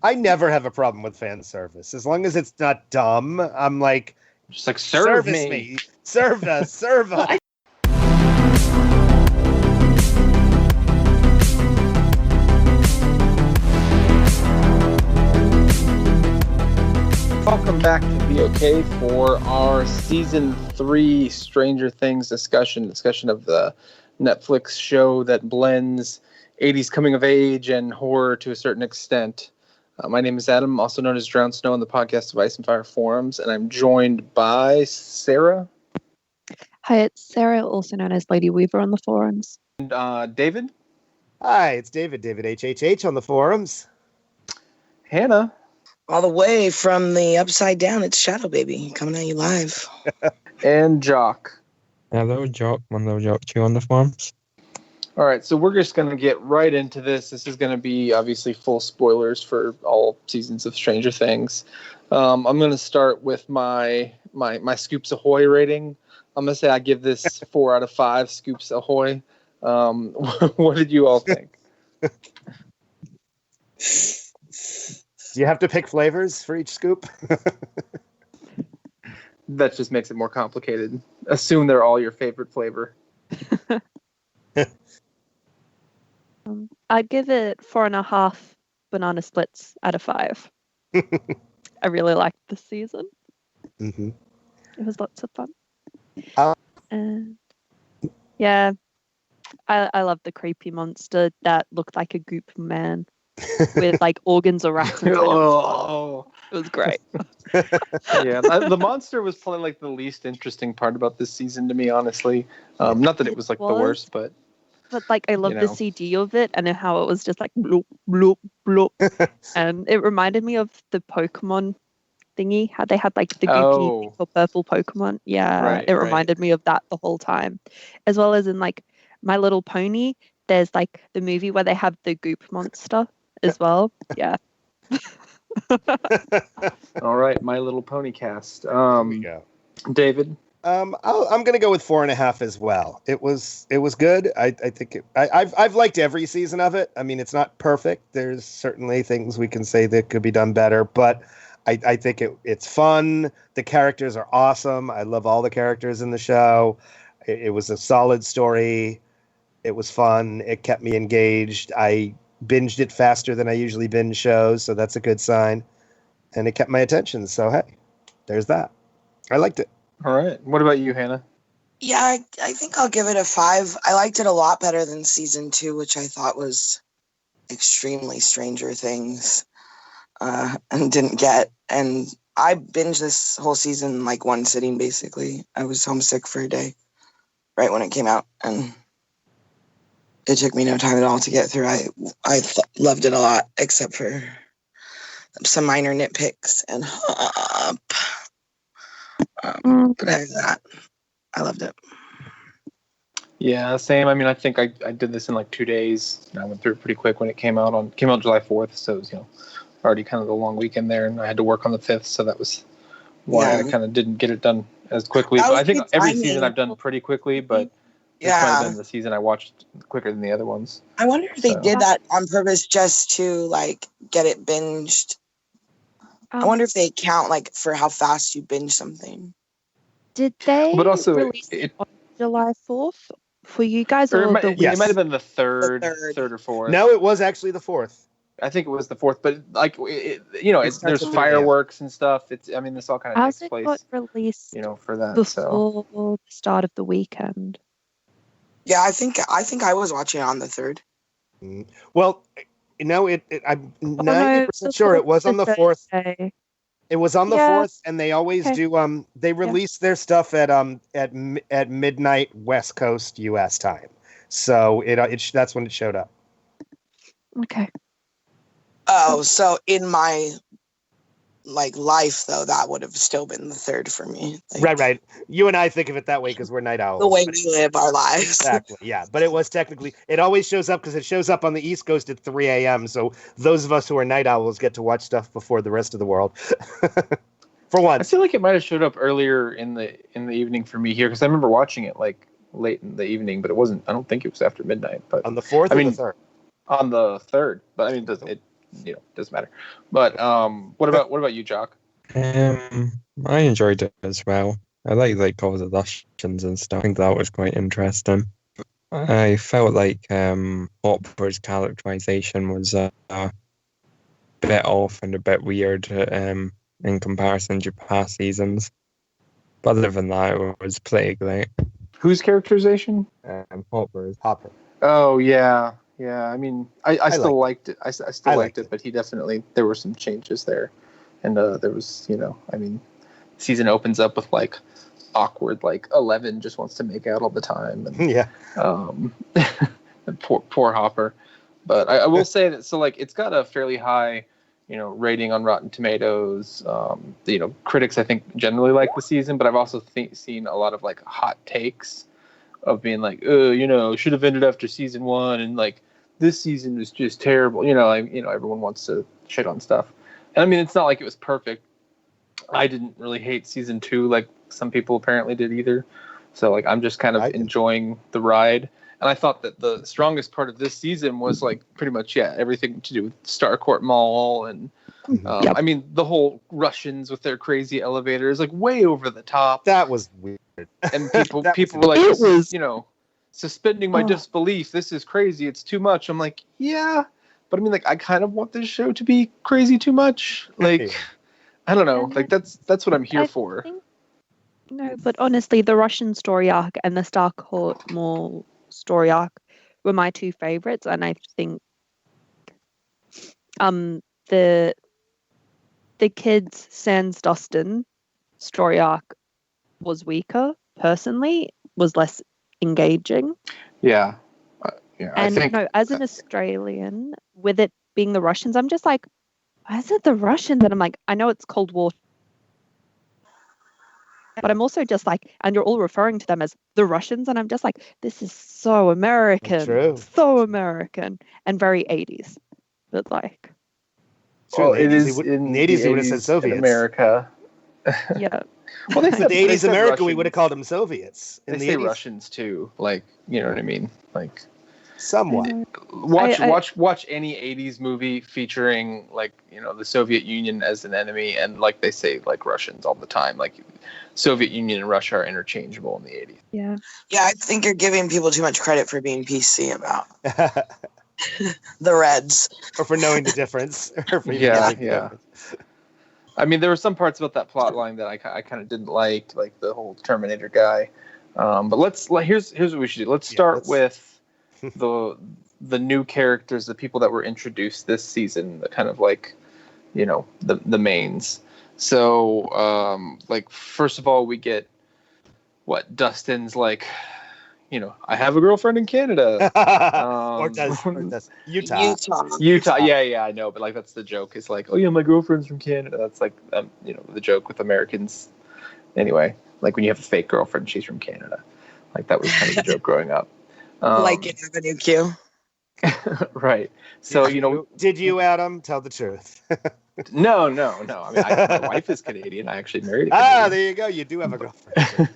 I never have a problem with fan service as long as it's not dumb. I'm like, just like serve me, serve us. Welcome back to BOK for our Season 3 Stranger Things discussion of the Netflix show that blends 80s coming of age and horror to a certain extent. My name is Adam, also known as drownedsnow on the podcast of Ice and Fire Forums, and I'm joined by Sarah. Hi, it's Sarah, also known as Lady Weaver on the forums. And David. Hi, it's David HHH on the forums. Hannah. All the way from the Upside Down, it's Shaowbaby coming at you live. And Jock. Hello, Jock. Hello, Jock. You on the forums? All right, so we're just going to get right into this. This is going to be obviously full spoilers for all seasons of Stranger Things. I'm going to start with my Scoops Ahoy rating. I'm going to say I give this 4 out of 5 Scoops Ahoy. What did you all think? Do you have to pick flavors for each scoop? That just makes it more complicated. Assume they're all your favorite flavor. I'd give it 4.5 banana splits out of 5. I really liked this season. Mm-hmm. It was lots of fun. Um, yeah, I love the creepy monster that looked like a goop man with like organs wrapped around Oh, it was great. Yeah, the monster was probably like the least interesting part about this season to me, honestly. Not that it was like the worst, but like I love the CD of it and how it was just like bloop bloop bloop, and it reminded me of the Pokemon thingy. How they had like the goopy or purple Pokemon. Yeah, right, it reminded me of that the whole time, as well as in like My Little Pony. There's like the movie where they have the goop monster as well. Yeah. All right, My Little Pony cast. There we go. David. I'm going to go with 4.5 as well. It was good. I think I've liked every season of it. I mean, it's not perfect. There's certainly things we can say that could be done better, but I think it's fun. The characters are awesome. I love all the characters in the show. It was a solid story. It was fun. It kept me engaged. I binged it faster than I usually binge shows, so that's a good sign. And it kept my attention. So, hey, there's that. I liked it. All right. What about you, Hannah? Yeah, I think I'll give it a 5. I liked it a lot better than season 2, which I thought was extremely Stranger Things and didn't get. And I binged this whole season in like one sitting, basically. I was homesick for a day right when it came out, and it took me no time at all to get through. I loved it a lot, except for some minor nitpicks and but other than that, I loved it. Yeah, same. I mean, I think I did this in like 2 days. I went through it pretty quick when it came out July 4th, so it was already kind of the long weekend there, and I had to work on the 5th, so that was why I kind of didn't get it done as quickly. But I think every season I've done pretty quickly, but this might have been the season I watched quicker than the other ones. I wonder if they did that on purpose just to like get it binged. I wonder if they count like for how fast you binge something. Did they also release it on July 4th for you guys? Or or it might have been the third or fourth. No, it was actually the 4th. I think it was the 4th, but like there's fireworks and stuff. This all kind of takes place. Got released, for that before the start of the weekend. Yeah, I think I was watching it on the 3rd. Well, I'm 90% sure it was on the 4th. It was on the 4th, and they always do. They release their stuff at midnight West Coast U.S. time, so that's when it showed up. Okay. Oh, so in my life though, that would have still been the 3rd for me. Right. You and I think of it that way because we're night owls. The way we live our lives. Exactly. Yeah, but it was technically. It always shows up because it shows up on the East Coast at 3 a.m. So those of us who are night owls get to watch stuff before the rest of the world. For once, I feel like it might have showed up earlier in the evening for me here because I remember watching it like late in the evening, but it wasn't. I don't think it was after midnight. But on the 4th or the 3rd? On the 3rd, but I mean, doesn't matter. But what about you, Jock? I enjoyed it as well. I like all the Russians and stuff. I think that was quite interesting. I felt like Hopper's characterization was a bit off and a bit weird in comparison to past seasons. But other than that, it was pretty great. Whose characterization? Hopper's. Hopper. Oh yeah. I mean, I still liked it. I still liked it, but there were some changes there, and there was season opens up with like awkward 11 just wants to make out all the time, and yeah. poor Hopper. But I will say that it's got a fairly high rating on Rotten Tomatoes. Critics I think generally like the season, but I've also seen a lot of hot takes of being should have ended after season 1, and this season was just terrible. Everyone wants to shit on stuff, and I mean it's not like it was perfect. I didn't really hate season 2 like some people apparently did either. So I'm just kind of enjoying the ride. And I thought that the strongest part of this season was pretty much everything to do with Starcourt Mall and I mean the whole Russians with their crazy elevators way over the top. That was weird. And people were like, this is, suspending my disbelief. This is crazy. It's too much. I'm like, yeah, but I mean I kind of want this show to be crazy too much. I don't know. That's what I'm here for. No, but honestly, the Russian story arc and the Starcourt Mall story arc were my two favorites, and I think the kids Sans Dustin story arc was weaker. Personally, was less engaging. Yeah. And I think, as an Australian, with it being the Russians, I'm just like, why is it the Russians? And I'm like, I know it's Cold War, but I'm also just like, and you're all referring to them as the Russians, and I'm just like, this is so American, so American, and very 80s. But well, it is in the 80s. He would have said Soviets. In America. Yeah. Well, they said the 80s America. Russians. We would have called them Soviets. They say 80s. Russians too. You know what I mean? Somewhat. Watch any 80s movie featuring the Soviet Union as an enemy, and they say Russians all the time. Soviet Union and Russia are interchangeable in the 80s. Yeah. Yeah, I think you're giving people too much credit for being PC about the Reds. Or for knowing the difference. Yeah. I mean, there were some parts about that plot line that I kind of didn't like the whole Terminator guy. But here's what we should do. Let's start with the new characters, the people that were introduced this season, the kind of the mains. So first of all, we get Dustin's I have a girlfriend in Canada. or does Utah. Yeah, I know, but that's the joke. Is oh yeah, my girlfriend's from Canada. That's the joke with Americans. Anyway, when you have a fake girlfriend, she's from Canada. That was kind of the joke growing up. In Avenue Q. Right. So did you, Adam? Tell the truth. No. I mean, my wife is Canadian. I actually married a Canadian. There you go. You do have a girlfriend.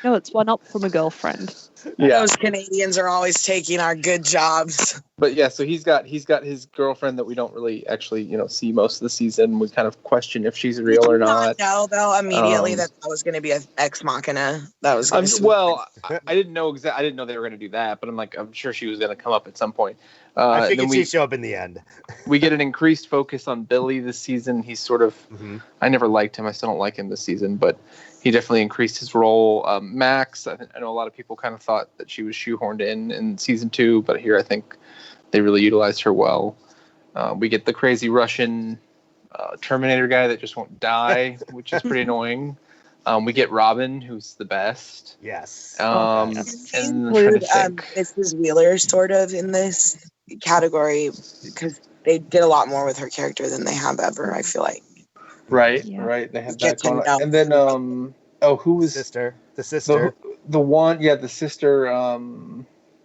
No, it's one up from a girlfriend. Yeah. Those Canadians are always taking our good jobs. But yeah, so he's got his girlfriend that we don't really actually see most of the season. We kind of question if she's real or not. No, though immediately that was going to be an ex machina. That was I didn't know I didn't know they were going to do that, but I'm sure she was going to come up at some point. I figured she'd show up in the end. We get an increased focus on Billy this season. He's sort of I never liked him. I still don't like him this season, but he definitely increased his role. Max, I know a lot of people kind of thought that she was shoehorned in season 2, but here I think they really utilized her well. We get the crazy Russian Terminator guy that just won't die, which is pretty annoying. We get Robin, who's the best. Yes. And Mrs. Wheeler sort of in this category because they did a lot more with her character than they have ever, I feel like. Right. They had that going on. And then who was the sister? The one, the sister,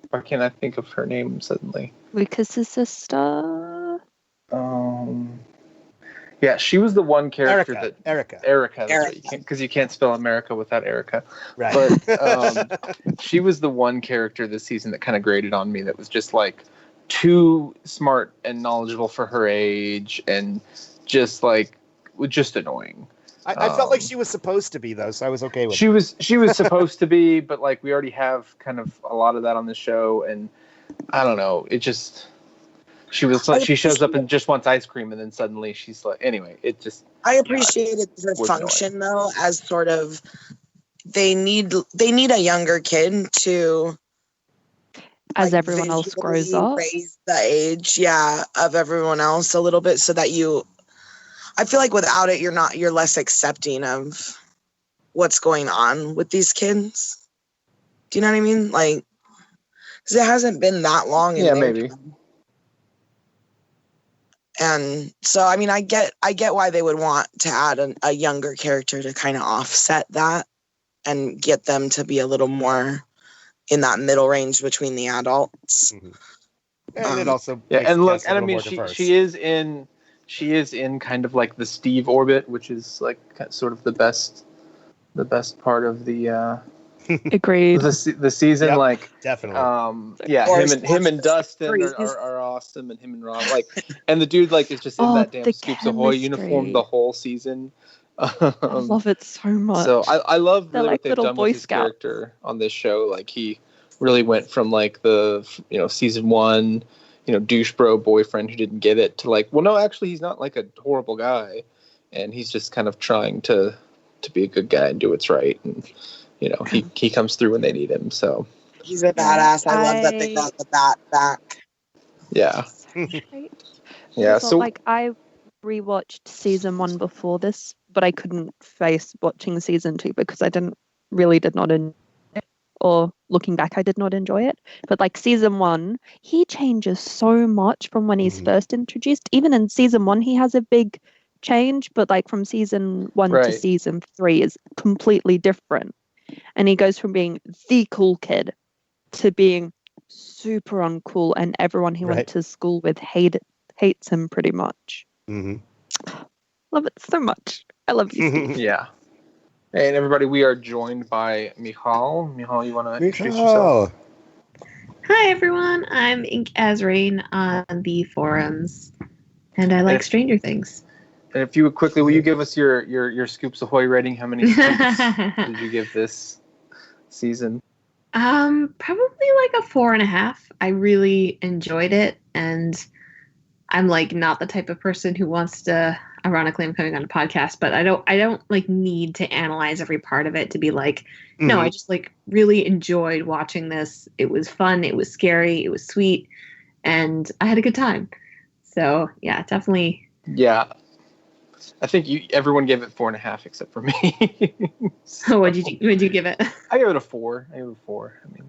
why can't I think of her name suddenly? Lucas's sister. Yeah, she was the one character Erica. Because you can't spell America without Erica. Right. But she was the one character this season that kind of grated on me. That was just too smart and knowledgeable for her age, and just annoying. I felt like she was supposed to be, though, so I was okay with it. She was supposed to be, but like we already have kind of a lot of that on the show, and I don't know. It just she shows up and just wants ice cream, and then suddenly she's like, anyway. It just I appreciated her function though, as sort of they need a younger kid to. As everyone else grows up, raise the age, of everyone else a little bit, so that I feel like without it, you're less accepting of what's going on with these kids. Do you know what I mean? Like, because it hasn't been that long. Maybe. And so, I mean, I get why they would want to add a younger character to kind of offset that and get them to be a little more in that middle range between the adults. Mm-hmm. And it also and look, and I mean, she is in kind of like the Steve orbit, which is like sort of the best part of the agreed the season. Yep, like definitely him and Dustin are awesome, and him and Rob, like, and the dude like is just in that damn Scoops Ahoy uniform the whole season. I love it so much. So I love really like what they've done with his character on this show. Like, he really went from like the season 1 douche bro boyfriend who didn't get it to like, well, no, actually he's not like a horrible guy, and he's just kind of trying to be a good guy and do what's right, and he comes through when they need him. So he's a badass. I love that they got the bat back. Yeah. Yeah. So like, I rewatched season 1 before this, but I couldn't face watching season 2 because I did not enjoy it, or looking back, I did not enjoy it. But like season 1, he changes so much from when he's first introduced. Even in season 1, he has a big change, but like from season 1 to season 3 is completely different. And he goes from being the cool kid to being super uncool, and everyone he went to school with hates him pretty much. Mm-hmm. Love it so much. I love you. Yeah. And everybody, we are joined by Michal. Michal, you want to introduce yourself? Hi, everyone. I'm Ink Azrain on the forums, and I like Stranger Things. And if you would quickly, will you give us your Scoops Ahoy rating? How many scoops did you give this season? Probably like a 4.5. I really enjoyed it, and I'm like not the type of person who wants to. Ironically, I'm coming on a podcast, but I don't like need to analyze every part of it to be like, no, I just like really enjoyed watching this. It was fun. It was scary. It was sweet, and I had a good time. So yeah, definitely. Yeah. I think everyone gave it 4.5 except for me. So what'd you give it? I gave it a 4. I mean,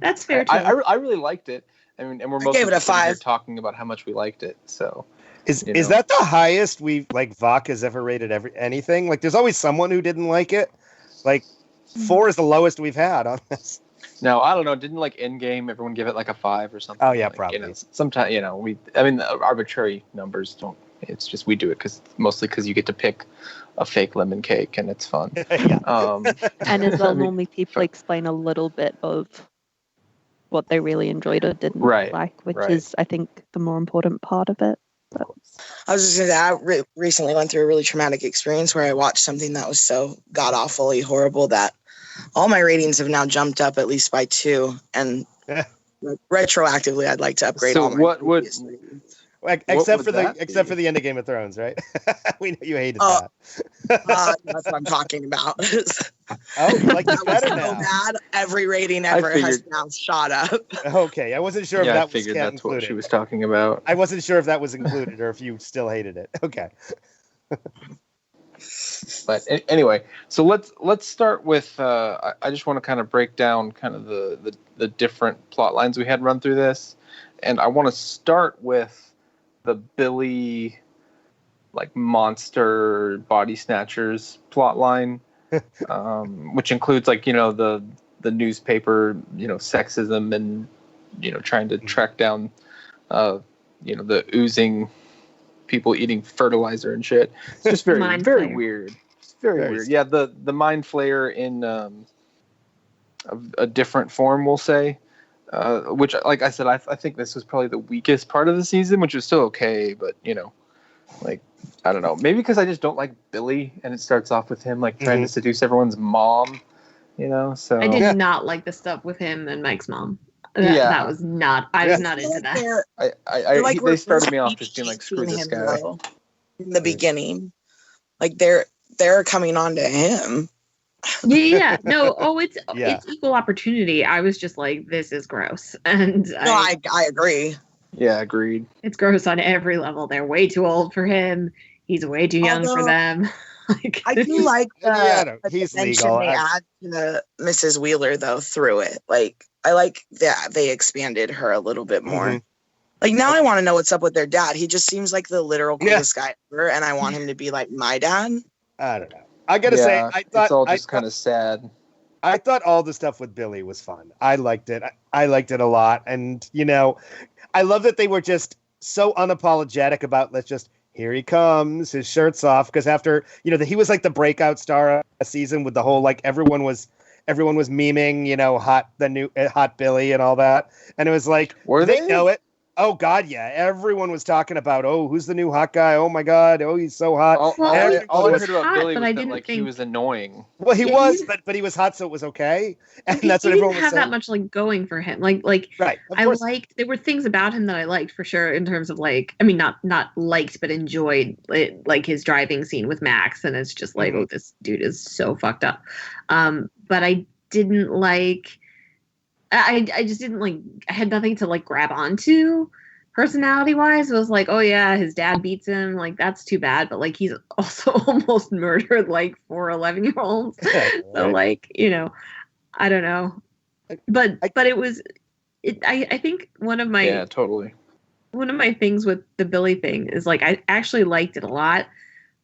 that's fair. I really liked it. I mean, and we're mostly gave it a 5. Talking about how much we liked it. So is that the highest VOC has ever rated anything? Like, there's always someone who didn't like it. Like, 4 is the lowest we've had on this. No, I don't know. Didn't like Endgame everyone give it like a 5 or something? Oh yeah, like, probably. Sometimes arbitrary numbers don't. It's just we do it mostly because you get to pick a fake lemon cake and it's fun. And as well, normally people explain a little bit of what they really enjoyed or didn't like, which is, I think, the more important part of it. But I was just going to say, I recently went through a really traumatic experience where I watched something that was so god-awfully horrible that all my ratings have now jumped up at least by 2. And retroactively, I'd like to upgrade all my ratings. Except for the end of Game of Thrones, right? We know you hated that. That's what I'm talking about. Like that better so now. Bad. Every rating ever has now shot up. Okay, I wasn't sure if that was that's included. What she was talking about. I wasn't sure if that was included or if you still hated it. Okay. But anyway, so let's start with. I just want to kind of break down kind of the different plot lines we had run through this, and I want to start with the Billy, like, monster body snatchers plot line, which includes like the newspaper sexism and trying to track down the oozing people eating fertilizer and shit. It's just very weird. It's very weird. Yeah, the mind flayer in a different form, we'll say. which, like I said, I think this was probably the weakest part of the season, which was still okay, but like, I don't know, maybe because I just don't like Billy, and it starts off with him like trying to seduce everyone's mom, so I did not like the stuff with him and Mike's mom. That was not. I was not into that. They started me off just being like, screw this guy. In the beginning, like they're coming on to him. Yeah. No. Oh, it's equal opportunity. I was just like, this is gross, and I agree. Yeah, agreed. It's gross on every level. They're way too old for him. He's way too young for them. I do like he's the legal. They add to Mrs. Wheeler though through it. Like I like that they expanded her a little bit more. Mm-hmm. Like now I want to know what's up with their dad. He just seems like the literal coolest guy ever, and I want him to be like my dad. I don't know. I gotta say, I thought it's all just kind of sad. I thought all the stuff with Billy was fun. I liked it. I liked it a lot, and I love that they were just so unapologetic about here he comes, his shirt's off, because after he was like the breakout star of a season with the whole like everyone was memeing hot Billy and all that, and it was like they know it. Oh God, yeah, everyone was talking about who's the new hot guy? Oh my God, he's so hot. All I heard about Billy was that he was annoying. Well, he was, but he was hot, so it was okay, and that's what everyone was saying. He didn't have that much like going for him. Like right. There were things about him that I liked for sure in terms of like, I mean, not liked, but enjoyed it, like his driving scene with Max, and it's just like, oh, this dude is so fucked up. But I didn't like. I just didn't like. I had nothing to like grab onto, personality wise. It was like, oh yeah, his dad beats him. Like that's too bad. But like he's also almost murdered like 4 11-year-olds. So like I don't know. But it was. I think one of my one of my things with the Billy thing is like I actually liked it a lot.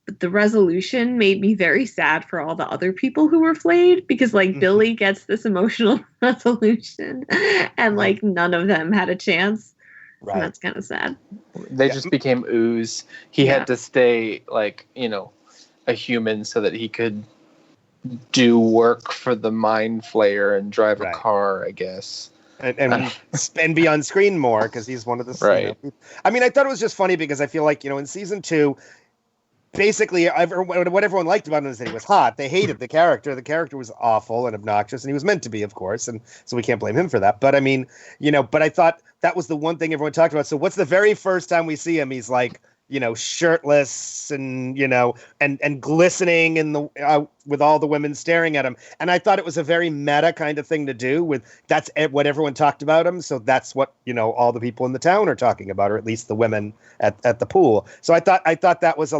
But the resolution made me very sad for all the other people who were flayed because like Billy gets this emotional resolution and like none of them had a chance. Right. And that's kind of sad. They just became ooze. He had to stay like, a human so that he could do work for the mind flayer and drive a car, I guess. And be on screen more because he's one of the I mean, I thought it was just funny because I feel like, in season 2, basically, what everyone liked about him is that he was hot. They hated the character. The character was awful and obnoxious, and he was meant to be, of course, and so we can't blame him for that. But I mean, but I thought that was the one thing everyone talked about. So what's the very first time we see him? He's like, shirtless and and glistening in the with all the women staring at him. And I thought it was a very meta kind of thing to do. That's what everyone talked about him. So that's what all the people in the town are talking about, or at least the women at the pool. So I thought that was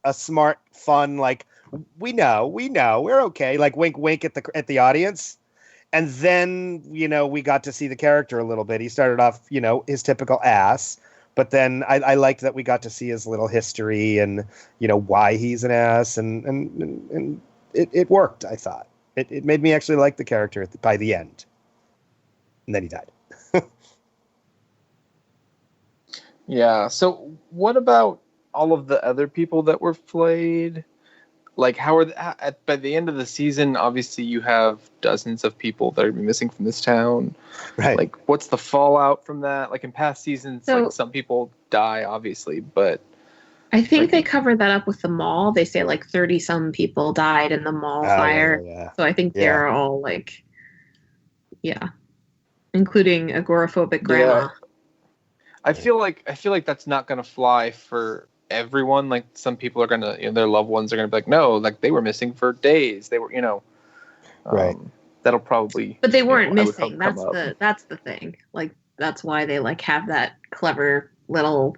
a smart, fun, like, we know, we're okay, like wink, wink at the audience. And then, we got to see the character a little bit. He started off, his typical ass, but then I liked that we got to see his little history and, why he's an ass, and it worked, I thought. It made me actually like the character by the end. And then he died. Yeah, so what about all of the other people that were flayed? Like, how are by the end of the season, obviously you have dozens of people that are missing from this town. Right. Like, what's the fallout from that? Like in past seasons, like some people die, obviously, but I think they covered that up with the mall. They say like 30 some people died in the mall fire. Yeah. So I think they're all like, including agoraphobic grandma. Yeah. I feel like that's not gonna fly for everyone. Like some people are gonna, their loved ones are gonna be like, no, like they were missing for days. They were, right. That'll probably. But they weren't missing. That's the thing. Like that's why they like have that clever little,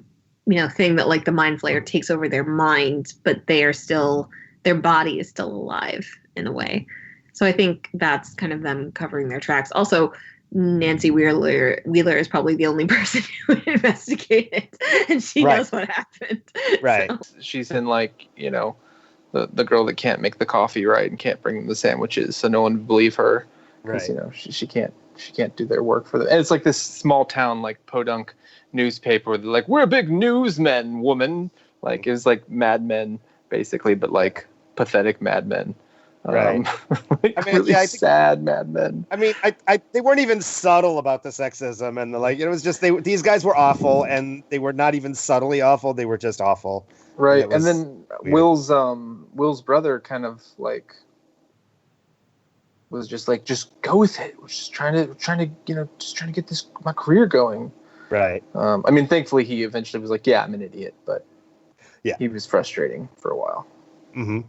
thing that like the mind flayer takes over their mind, but they are still, their body is still alive in a way. So I think that's kind of them covering their tracks. Also, Nancy Wheeler is probably the only person who investigated, and she knows what happened. Right. So. She's in like, the girl that can't make the coffee right and can't bring the sandwiches, so no one would believe her. Right. She can't do their work for them. And it's like this small town like podunk newspaper where they're like, we're big newsmen, woman. Like it was like Mad Men basically, but like pathetic Mad Men. Right. Like, I mean, really sad Mad Men. I mean, they weren't even subtle about the sexism and it was just these guys were awful, and they were not even subtly awful. They were just awful. Right, and then weird. Will's brother kind of like was just like, just go with it. We're just trying to get my career going. Right. I mean, thankfully he eventually was like, yeah, I'm an idiot, but yeah, he was frustrating for a while. Mm-hmm.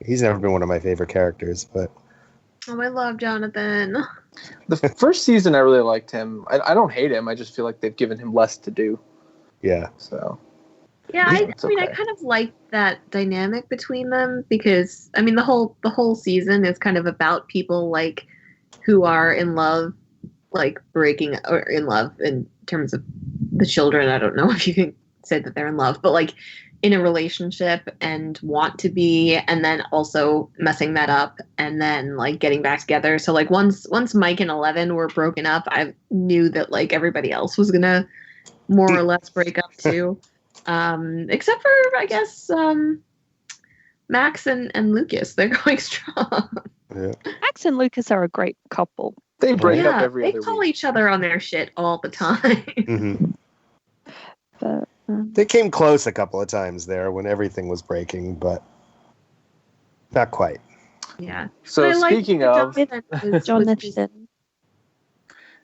He's never been one of my favorite characters, but I love Jonathan. The first season, I really liked him. I don't hate him. I just feel like they've given him less to do. Yeah. So. Yeah, I kind of like that dynamic between them because I mean the whole season is kind of about people like who are in love, like breaking or in love in terms of the children. I don't know if you can say that they're in love, but like in a relationship and want to be, and then also messing that up and then like getting back together. So like once Mike and Eleven were broken up, I knew that like everybody else was gonna more or less break up too. Except for I guess Max and Lucas. They're going strong. Yeah. Max and Lucas are a great couple. They break up every other week. They call each other on their shit all the time. Mm-hmm. But they came close a couple of times there when everything was breaking, but not quite. Yeah. So speaking of Jonathan.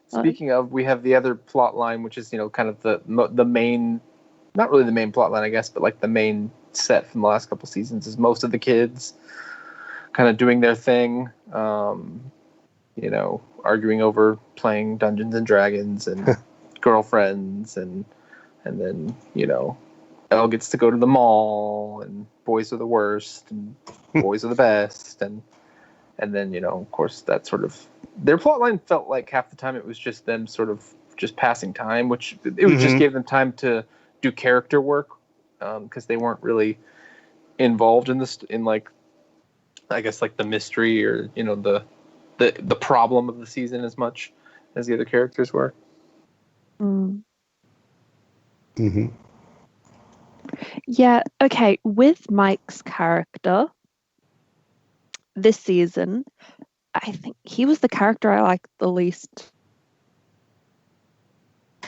Speaking of, we have the other plot line, which is, kind of the main, not really the main plot line, I guess, but like the main set from the last couple seasons is most of the kids kind of doing their thing, arguing over playing Dungeons and Dragons and girlfriends and then, Elle gets to go to the mall and boys are the worst and boys are the best. And then, of course, that sort of, their plot line felt like half the time it was just them sort of just passing time, which it just gave them time to do character work because they weren't really involved in this, in like, I guess like the mystery or, the problem of the season as much as the other characters were. Mm. Mm-hmm. Yeah, okay. With Mike's character this season, I think he was the character I liked the least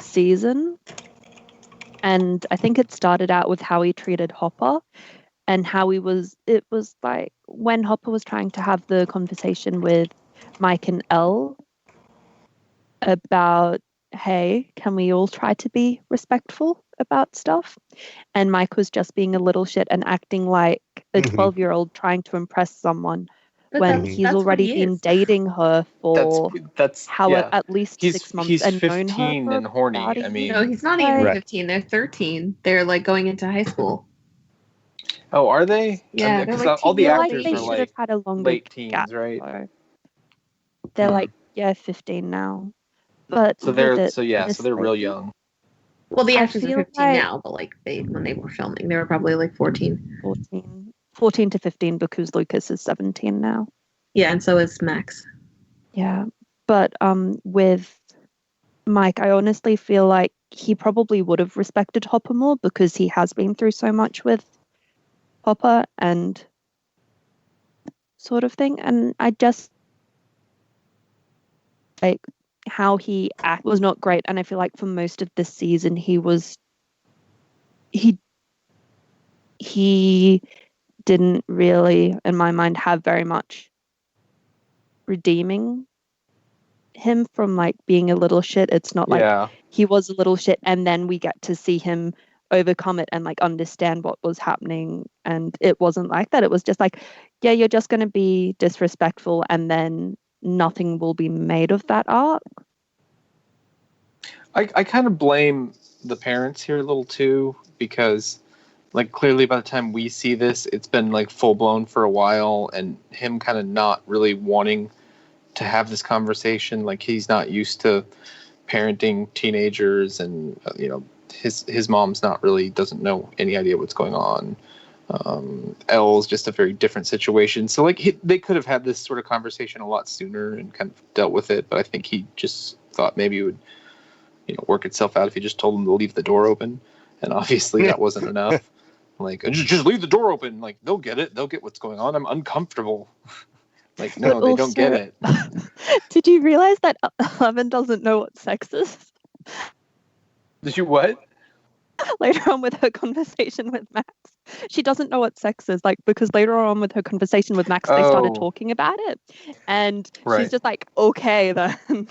season. And I think it started out with how he treated Hopper and how it was like when Hopper was trying to have the conversation with Mike and Elle about, hey, can we all try to be respectful about stuff? And Mike was just being a little shit and acting like a 12-year-old trying to impress someone when he's already been dating her for at least 6 months. He's and 15 known her and horny. I mean, no, he's not even 15. They're 13. They're like going into high school. Oh, are they? Yeah, because like all the actors they are should like have had a longer late teens, gap, right? though. They're like 15 now. But so they're real young. Well, the actors are 15 now, but like when they were filming, they were probably like 14. 14 to 15 because Lucas is 17 now. Yeah, and so is Max. Yeah, but with Mike, I honestly feel like he probably would have respected Hopper more because he has been through so much with Hopper and sort of thing. And I just like how he acted was not great. And I feel like for most of this season, he didn't really, in my mind, have very much redeeming him from like being a little shit. It's not like he was a little shit and then we get to see him overcome it and like understand what was happening. And it wasn't like that. It was just like, yeah, you're just going to be disrespectful and then nothing will be made of that arc. I kind of blame the parents here a little too, because like clearly by the time we see this, it's been like full blown for a while, and him kind of not really wanting to have this conversation. Like he's not used to parenting teenagers, and his mom's not really doesn't know any idea what's going on. Elle's just a very different situation. So like they could have had this sort of conversation a lot sooner and kind of dealt with it. But I think he just thought maybe it would, work itself out if he just told him to leave the door open. And obviously that wasn't enough. Like, just leave the door open. Like, they'll get it. They'll get what's going on. I'm uncomfortable. Like, no, they don't get it. Did you realize that Eleven doesn't know what sex is? Did you what? Later on with her conversation with Max, she doesn't know what sex is, like, because later on with her conversation with Max, they started talking about it, and she's just like, okay then.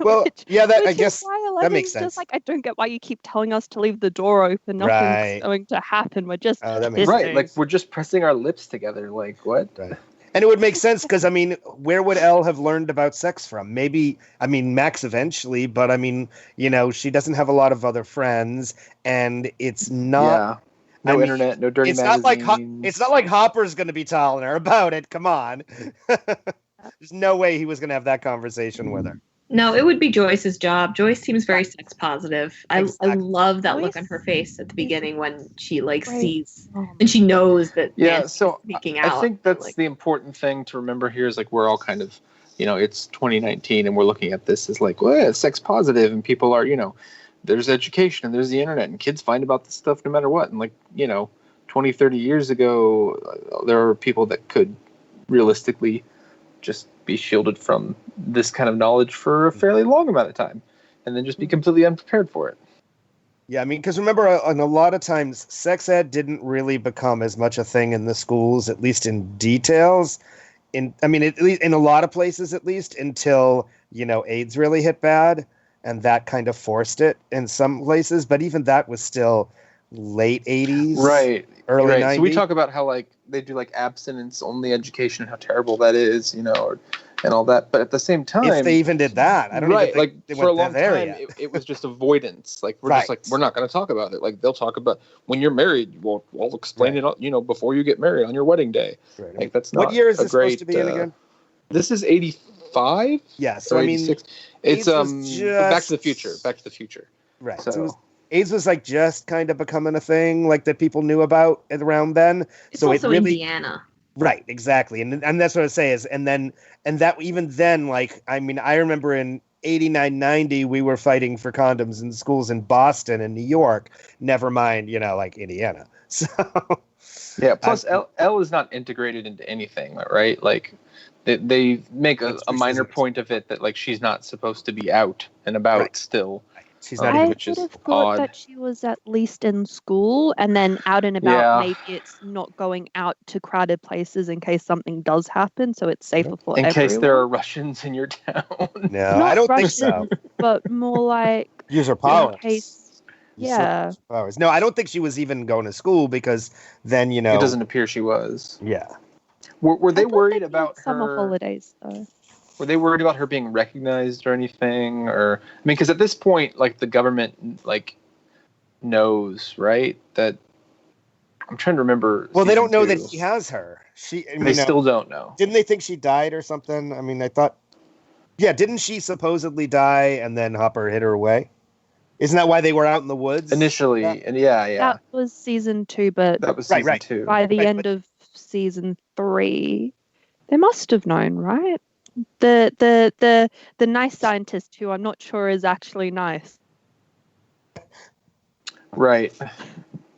Well, I guess that makes sense. Just like, I don't get why you keep telling us to leave the door open. Nothing's going to happen. We're just right. Like, we're just pressing our lips together. Like, what? Right. And it would make sense because, I mean, where would Elle have learned about sex from? Maybe, I mean, Max eventually, but I mean, you know, she doesn't have a lot of other friends, and it's not. Yeah. No internet, no dirty magazines. It's not like Hopper's going to be telling her about it. Come on. There's no way he was going to have that conversation with her. No, it would be Joyce's job. Joyce seems very sex positive. Exactly. I love that look on her face at the beginning when she sees and she knows that speaking out. I think that's the important thing to remember here is like we're all kind of, you know, it's 2019 and we're looking at this as like, well, it's sex positive and people are, you know, there's education and there's the internet and kids find about this stuff no matter what. And like, you know, 20, 30 years ago, there are people that could realistically just be shielded from this kind of knowledge for a fairly long amount of time and then just be completely unprepared for it. Yeah, I mean, because remember, a lot of times sex ed didn't really become as much a thing in the schools, at least in details. At least in a lot of places, at least, until, you know, AIDS really hit bad, and that kind of forced it in some places. But even that was still late 80s, right? Early 90s. So we talk about how like they do like abstinence-only education and how terrible that is, you know, and all that. But at the same time, if they even did that, I don't even think like they for a long there time, it was just avoidance. Like we're just like we're not going to talk about it. Like they'll talk about when you're married. Well, I'll explain it, you know, before you get married on your wedding day. Right. Like that's not. What year is this supposed to be in again? This is 85. Yeah, so I mean, 86. It's Back to the Future. Back to the Future. Right. So AIDS was like just kind of becoming a thing, like that people knew about around then. It's so also Indiana. Right, exactly, and that's what I say is, and that even then, like, I mean, I remember in 89, 90, we were fighting for condoms in schools in Boston and New York. Never mind, you know, like Indiana. So yeah. Plus, Elle is not integrated into anything, right? Like, they make a minor point of it that like she's not supposed to be out and about still. She's not I would have thought that she was at least in school and then out and about. Maybe it's not going out to crowded places in case something does happen, so it's safer for everyone. In case there are Russians in your town. No, I don't think so. But more like use her powers. Powers. No, I don't think she was even going to school because then, you know, it doesn't appear she was. Yeah. Were they worried about summer holidays though? Were they worried about her being recognized or anything? Or I mean, because at this point, like the government, like knows, right? That I'm trying to remember. Well, they don't know that he has her. They still don't know. Didn't they think she died or something? I mean, I thought, yeah, didn't she supposedly die and then Hopper hid her away? Isn't that why they were out in the woods initially? And yeah. That was season 2, but that was season 2. By the end of season 3, they must have known, right? The nice scientist who I'm not sure is actually nice. Right.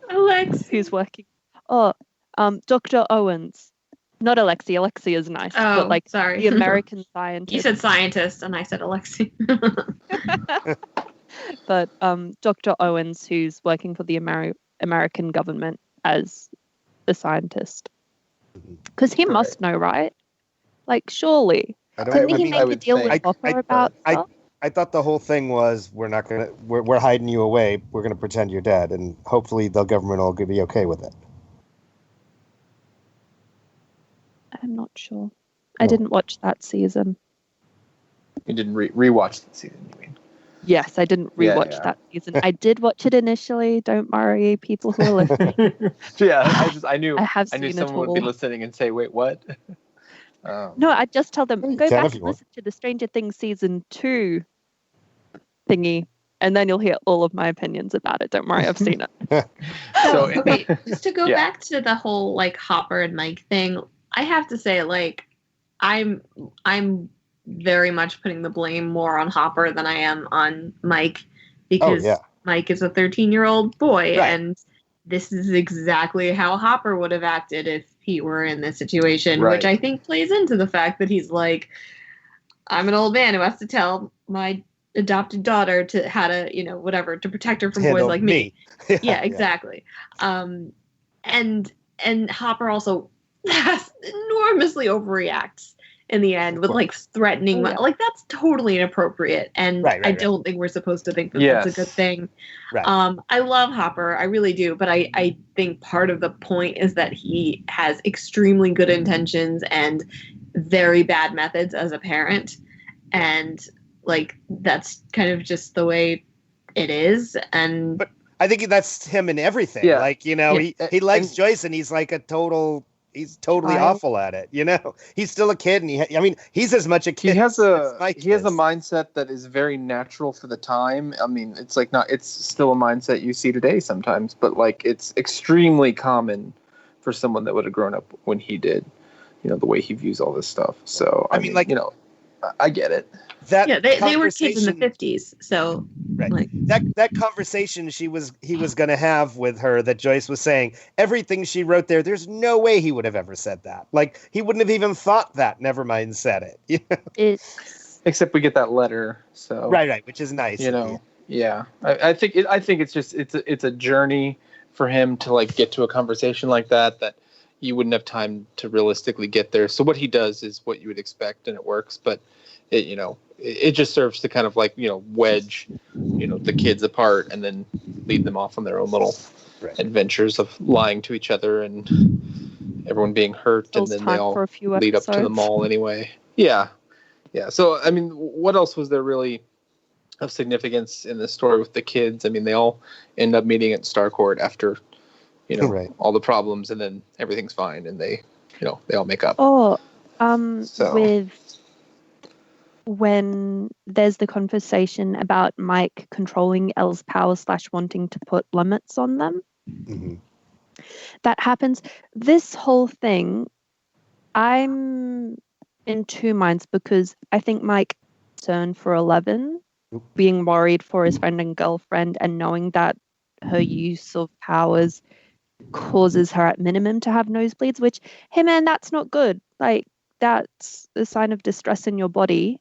Alex. Who's working. Dr. Owens. Not Alexi. Alexi is nice. Oh, but sorry. The American scientist. You said scientist and I said Alexi. But Dr. Owens, who's working for the American government as a scientist. Because he must know, right? Like, surely. Couldn't he make a deal with Hopper about stuff? I thought the whole thing was we're hiding you away. We're gonna pretend you're dead, and hopefully the government will be okay with it. I'm not sure. I didn't watch that season. You didn't rewatch the season, you mean? Yes, I didn't rewatch that season. I did watch it initially. Don't worry, people who are listening. I knew someone would be listening and say, "Wait, what?" No, I just tell them go back and listen to the Stranger Things season 2 thingy, and then you'll hear all of my opinions about it. Don't worry, I've seen it. So wait, just to go back to the whole like Hopper and Mike thing, I have to say, like, I'm very much putting the blame more on Hopper than I am on Mike because Mike is a 13-year-old boy and this is exactly how Hopper would have acted if he were in this situation, Right. which I think plays into the fact that he's like, I'm an old man who has to tell my adopted daughter to how to, whatever, to protect her from boys like me. Yeah, exactly. And Hopper also enormously overreacts in the end with like threatening, like that's totally inappropriate, and I don't think we're supposed to think that that's a good thing. Right. I love Hopper, I really do, but I think part of the point is that he has extremely good intentions and very bad methods as a parent, and like that's kind of just the way it is. And but I think that's him in everything. Yeah. Like, he likes Joyce, and he's like he's totally awful at it. He's still a kid, and he's as much a kid. He has a as mindset that is very natural for the time. I mean, it's like it's still a mindset you see today sometimes, but like it's extremely common for someone that would have grown up when he did, the way he views all this stuff. So I mean, I get it. They were kids in the 50s, so right. Like, that conversation he was going to have with her, that Joyce was saying, everything she wrote there's no way he would have ever said that. Like, he wouldn't have even thought that, never mind said it. Except we get that letter, so right, which is nice. Yeah. I think it's just it's a journey for him to like get to a conversation like that you wouldn't have time to realistically get there. So what he does is what you would expect, and it works, but it just serves to kind of like, wedge, the kids apart and then lead them off on their own little adventures of lying to each other and everyone being hurt. And then they all lead up to the mall anyway. Yeah. So, I mean, what else was there really of significance in this story with the kids? I mean, they all end up meeting at Starcourt after, all the problems, and then everything's fine, and they all make up. When there's the conversation about Mike controlling Elle's powers / wanting to put limits on them, that happens. This whole thing, I'm in two minds, because I think Mike concerned for 11, being worried for his friend and girlfriend, and knowing that her use of powers causes her at minimum to have nosebleeds, which, hey man, that's not good. Like, that's a sign of distress in your body,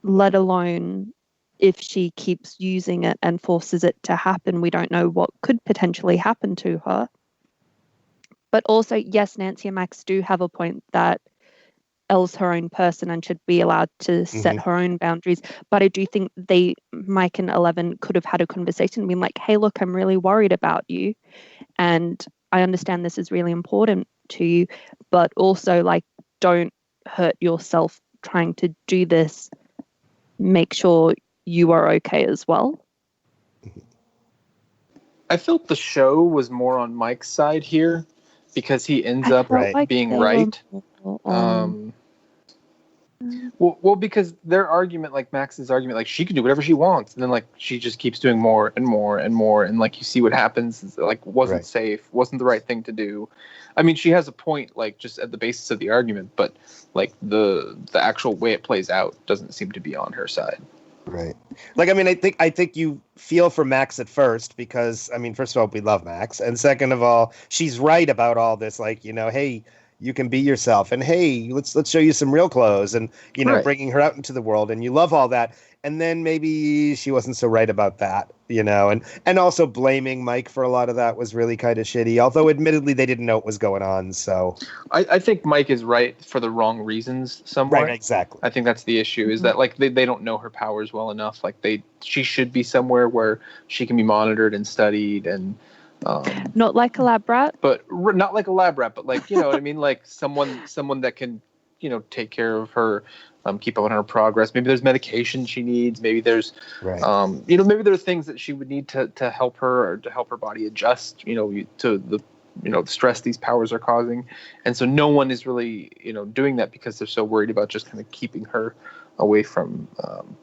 let alone if she keeps using it and forces it to happen. We don't know what could potentially happen to her. But also, yes, Nancy and Max do have a point that Elle's her own person and should be allowed to set her own boundaries. But I do think Mike and 11 could have had a conversation and been like, hey, look, I'm really worried about you, and I understand this is really important to you, but also, like, don't hurt yourself trying to do this. Make sure you are okay as well. I felt the show was more on Mike's side here, because he ends up being right. Well, because their argument, like Max's argument, like she can do whatever she wants, and then like she just keeps doing more and more and more, and like you see what happens. It's, like, wasn't safe, wasn't the right thing to do. I mean, she has a point, like just at the basis of the argument, but like the actual way it plays out doesn't seem to be on her side. Right. Like, I mean, I think you feel for Max at first, because, I mean, first of all, we love Max, and second of all, she's right about all this. Like, hey, you can be yourself, and hey, let's show you some real clothes, and bringing her out into the world, and you love all that. And then maybe she wasn't so right about that, and also blaming Mike for a lot of that was really kind of shitty, although admittedly they didn't know what was going on. So I think Mike is right for the wrong reasons somewhat. Right, exactly. I think that's the issue, is that like they don't know her powers well enough. Like she should be somewhere where she can be monitored and studied, and not like a lab rat, but not like a lab rat, but like, what I mean, like someone that can, take care of her, keep up on her progress. Maybe there's medication she needs. Maybe there's, maybe there are things that she would need to help her, or to help her body adjust, to the, the stress these powers are causing. And so no one is really, doing that, because they're so worried about just kind of keeping her away from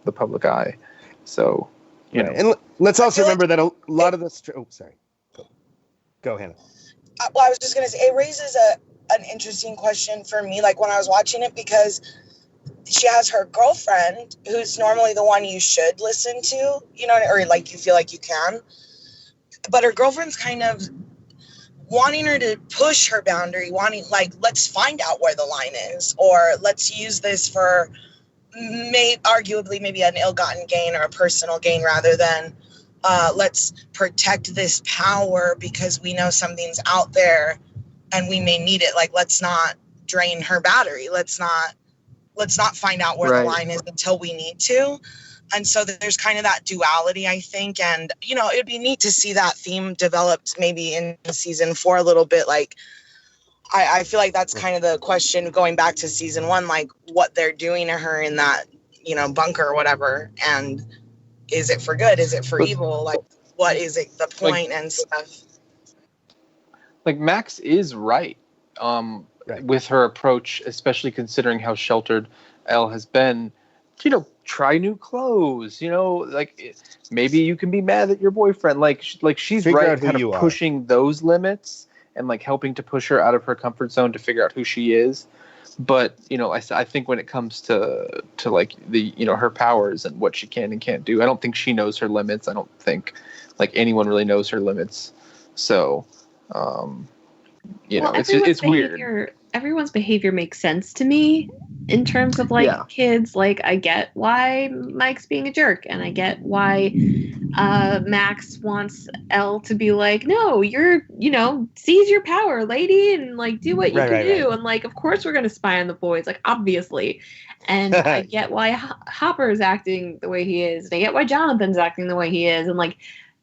the public eye. So, know. And let's also remember that a lot of this. Oh, sorry. Go, Hannah. Well, I was just going to say, it raises an interesting question for me, like when I was watching it, because she has her girlfriend, who's normally the one you should listen to, or like you feel like you can. but her girlfriend's kind of wanting her to push her boundary, let's find out where the line is, or let's use this for arguably maybe an ill-gotten gain or a personal gain, rather than let's protect this power because we know something's out there and we may need it. Like, let's not drain her battery. Let's not find out where the line is until we need to. And so there's kind of that duality, I think. And, it'd be neat to see that theme developed maybe in season 4 a little bit. Like, I feel like that's kind of the question going back to season 1, like what they're doing to her in that, bunker or whatever. And is it for good? Is it for evil? Like, what is it, the point and stuff? Like, Max is right. With her approach, especially considering how sheltered Elle has been. Try new clothes. Maybe you can be mad at your boyfriend. Like she's figure right, out who kind you of are. pushing those limits and like helping to push her out of her comfort zone to figure out who she is. But I think when it comes to like the her powers and what she can and can't do, I don't think she knows her limits. I don't think like anyone really knows her limits. So. It's weird. Everyone's behavior makes sense to me in terms of kids. Like, I get why Mike's being a jerk, and I get why Max wants Elle to be like, no, you're seize your power, lady, and like do what you can do. And like, of course we're gonna spy on the boys, like obviously. And I get why Hopper is acting the way he is, and I get why Jonathan's acting the way he is. And like,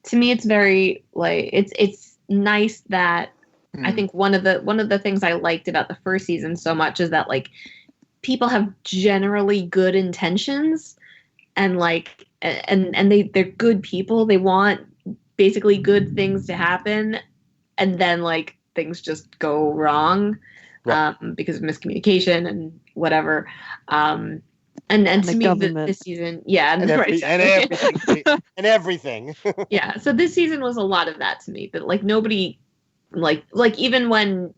to me, it's very like it's nice that. I think one of the things I liked about the first season so much is that like people have generally good intentions, and like and they're good people. They want basically good things to happen, and then like things just go wrong because of miscommunication and whatever. And to me, this season, and everything. Yeah, so this season was a lot of that to me. But like nobody. Like even when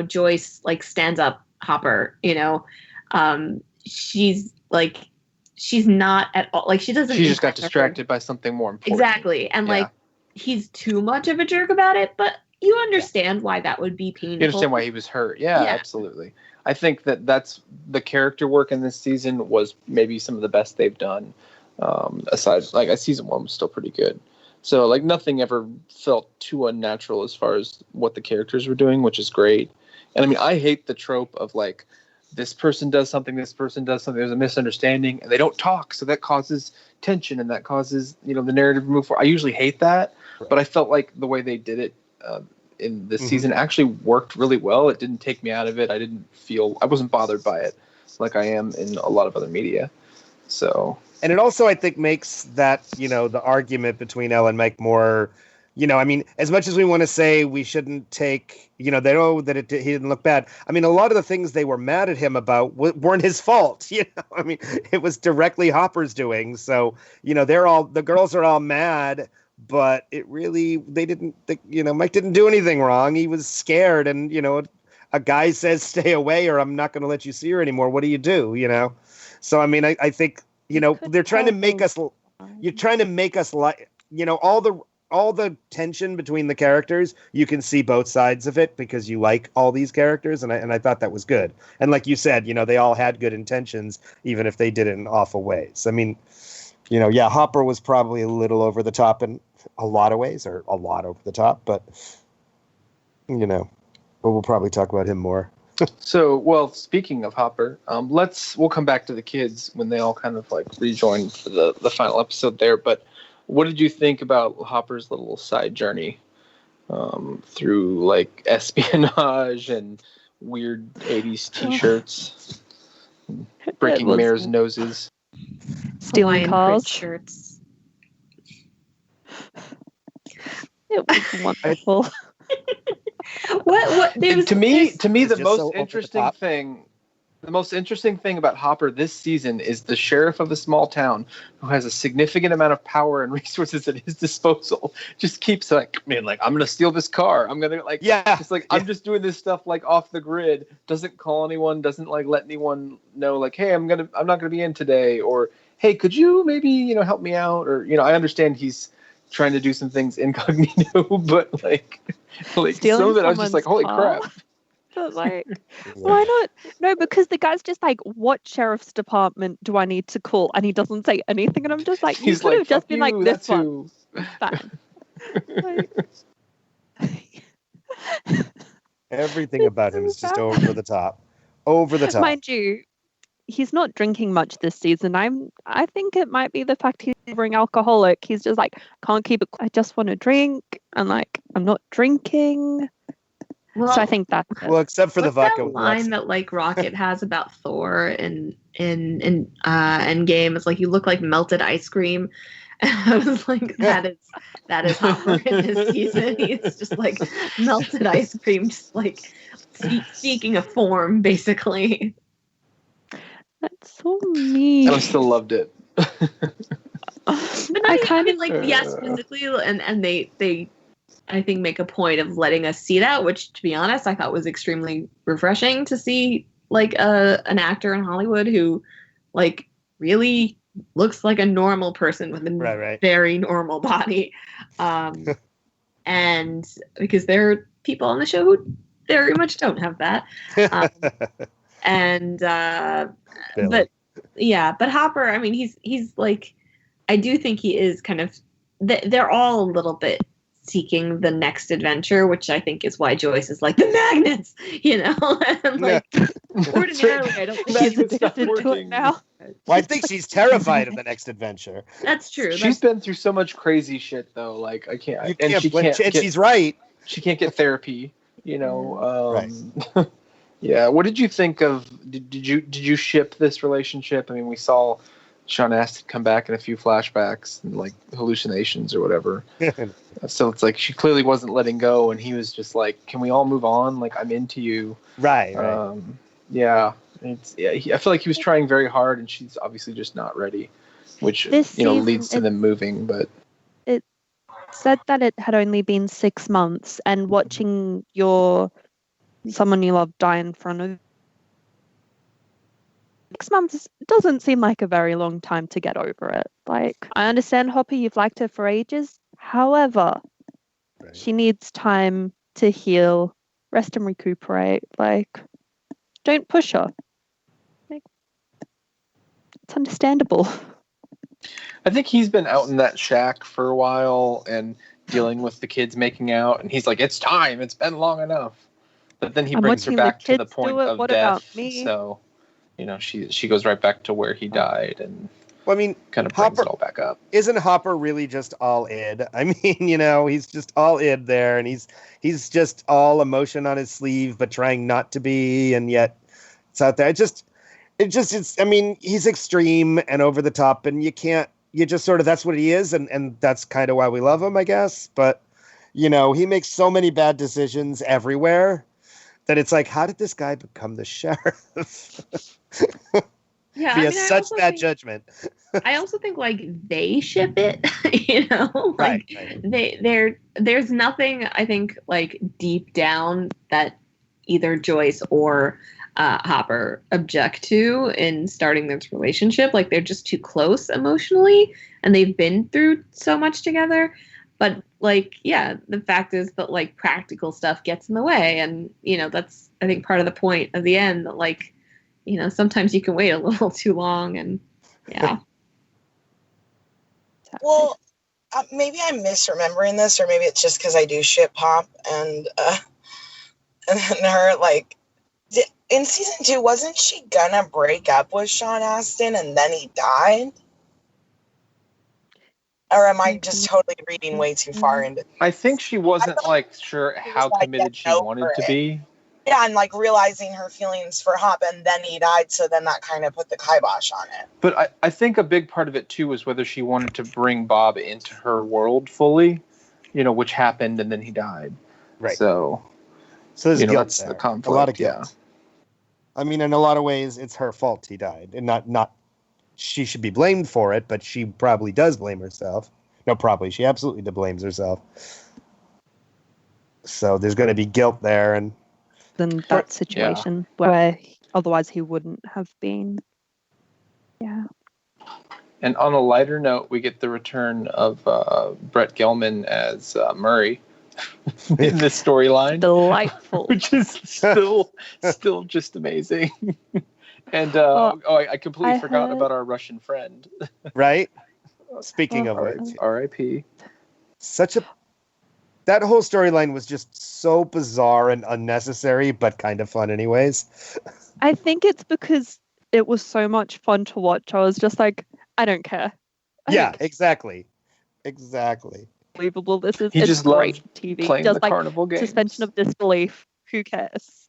Joyce like stands up Hopper, she's not at all like she doesn't. She just got distracted by something more important. Exactly, and like he's too much of a jerk about it, but you understand why that would be painful. You understand why he was hurt. Yeah, absolutely. I think that's the character work in this season was maybe some of the best they've done. Aside, like season 1 was still pretty good. So, like, nothing ever felt too unnatural as far as what the characters were doing, which is great. And, I mean, I hate the trope of, like, this person does something, there's a misunderstanding, and they don't talk, so that causes tension, and that causes, the narrative to move forward. I usually hate that, but I felt like the way they did it in this season actually worked really well. It didn't take me out of it. I wasn't bothered by it like I am in a lot of other media. So... And it also, I think, makes that, the argument between Elle and Mike more, I mean, as much as we want to say we shouldn't take, they know that he didn't look bad. I mean, a lot of the things they were mad at him about weren't his fault. I mean, it was directly Hopper's doing. So, the girls are all mad, but they didn't, Mike didn't do anything wrong. He was scared. And, a guy says, stay away or I'm not going to let you see her anymore. What do you do? So, I mean, I think, they're trying to make us. You're trying to make us like, all the tension between the characters. You can see both sides of it because you like all these characters, and I thought that was good. And like you said, they all had good intentions, even if they did it in awful ways. I mean, Hopper was probably a little over the top in a lot of ways, or a lot over the top, but but we'll probably talk about him more. So, well, speaking of Hopper, we'll come back to the kids when they all kind of like rejoin for the final episode there. But what did you think about Hopper's little side journey through like espionage and weird 80s t-shirts, breaking mares' noses, stealing cars, shirts? It was wonderful. What to me the most interesting thing The most interesting thing about Hopper this season is the sheriff of a small town who has a significant amount of power and resources at his disposal just keeps like, man, like, I'm going to steal this car. I'm going to like, just like, I'm just doing this stuff like off the grid. Doesn't call anyone, doesn't like let anyone know like, hey, I'm not going to be in today. Or, hey, could you maybe, help me out? Or, I understand he's trying to do some things incognito, but like Stealing some of it I was just like, holy someone's crap. But like, why not? No, because the guy's just like, what sheriff's department do I need to call? And he doesn't say anything. And I'm just like, you He's could like, have just "Fuck been you, like, this that's one. who." Fine. Like, Everything about him is so just bad. over the top. Over the top. Mind you, he's not drinking much this season. I think it might be the fact he's a recovering alcoholic. He's just like, can't keep it. I just want to drink. And like, I'm not drinking. Well, so I think that's it. Well, except for the what's vodka. that line that like Rocket has about Thor in Endgame? It's like, you look like melted ice cream. And I was like, that is Hopper in this season. He's just like melted ice cream, just like seeking a form, basically. That's so mean. And I still loved it. But I kind of like, yes, physically, and they I think make a point of letting us see that, which, to be honest, I thought was extremely refreshing to see, like an actor in Hollywood who like really looks like a normal person with a very normal body. And because there are people on the show who very much don't have that. But Hopper, I mean, he's like, I do think he is kind of, they're all a little bit seeking the next adventure, which I think is why Joyce is like, the magnets, you know? And like, ordinarily, I don't think he's addicted to it now. Well, I think she's terrified of the next adventure. That's true. She's been through so much crazy shit, though. Like, I can't. And she's right. She can't get therapy, you know? Right. Yeah. What did you think of? Did you ship this relationship? I mean, we saw Sean Astin come back in a few flashbacks and like hallucinations or whatever. So it's like she clearly wasn't letting go, and he was just like, "Can we all move on? Like, I'm into you." Right. Yeah. I feel like he was trying very hard, and she's obviously just not ready, which leads to them moving. But it said that it had only been 6 months, and watching someone you love die in front of 6 months doesn't seem like a very long time to get over it. Like, I understand, Hopper, you've liked her for ages. However, she needs time to heal, rest and recuperate. Like, don't push her. Like, it's understandable. I think he's been out in that shack for a while and dealing with the kids making out, and he's like, "It's time. It's been long enough." But then he brings her back to the point of what death. About me? So, she goes right back to where he died, and well, I mean, kind of brings it all back up. Isn't Hopper really just all id? I mean, he's just all id there, and he's just all emotion on his sleeve, but trying not to be, and yet it's out there. It's I mean, he's extreme and over the top, and you just sort of, that's what he is, and that's kind of why we love him, I guess. But he makes so many bad decisions everywhere that it's like, how did this guy become the sheriff? Yeah, he has such bad judgment. I also think like they ship it, like right. There's nothing, I think, like deep down that either Joyce or Hopper object to in starting this relationship. Like, they're just too close emotionally, and they've been through so much together. But like, yeah, the fact is that like practical stuff gets in the way, and that's, I think, part of the point of the end, that like, sometimes you can wait a little too long, and yeah. Well, maybe I'm misremembering this, or maybe it's just because I do ship Hop and her. Like, in season 2, wasn't she gonna break up with Sean Astin and then he died? Or am I just totally reading way too far into? I think she wasn't like sure how committed she wanted to be. Yeah, and like realizing her feelings for Hop, and then he died, so then that kind of put the kibosh on it. But I think a big part of it too was whether she wanted to bring Bob into her world fully, which happened, and then he died. Right. So there's guilt that's there. the conflict. A lot of guilt. Yeah. I mean, in a lot of ways, it's her fault he died, and not she should be blamed for it, but she probably does blame herself. No, probably. She absolutely blames herself. So there's going to be guilt there, and in that situation where otherwise he wouldn't have been. Yeah. And on a lighter note, we get the return of Brett Gelman as Murray in this storyline. Delightful. Which is still just amazing. And I completely forgot about our Russian friend. Right? Speaking of which, R.I.P. That whole storyline was just so bizarre and unnecessary, but kind of fun anyways. I think it's because it was so much fun to watch. I was just like, I don't care. Exactly. Unbelievable. This is just great TV. Playing Just the carnival games. Suspension of disbelief. Who cares?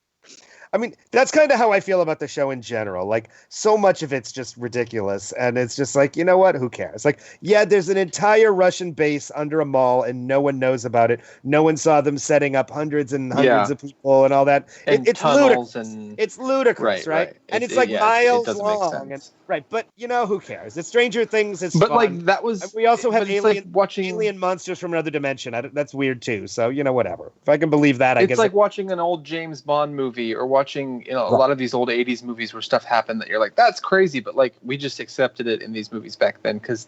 I mean, that's kind of how I feel about the show in general. Like, so much of it's just ridiculous. And it's just like, you know what? Who cares? Like, yeah, there's an entire Russian base under a mall and no one knows about it. No one saw them setting up hundreds and hundreds of people and all that. It's ludicrous. It's ludicrous, right? And it's like miles long. Right. But, you know, who cares? It's Stranger Things. It's fun. Like, that was... And we also have alien monsters from another dimension. That's weird, too. So, you know, whatever. If I can believe that, I guess... It's like watching an old James Bond movie or watching, you know, a lot of these old 80s movies where stuff happened that you're like, that's crazy, but like we just accepted it in these movies back then because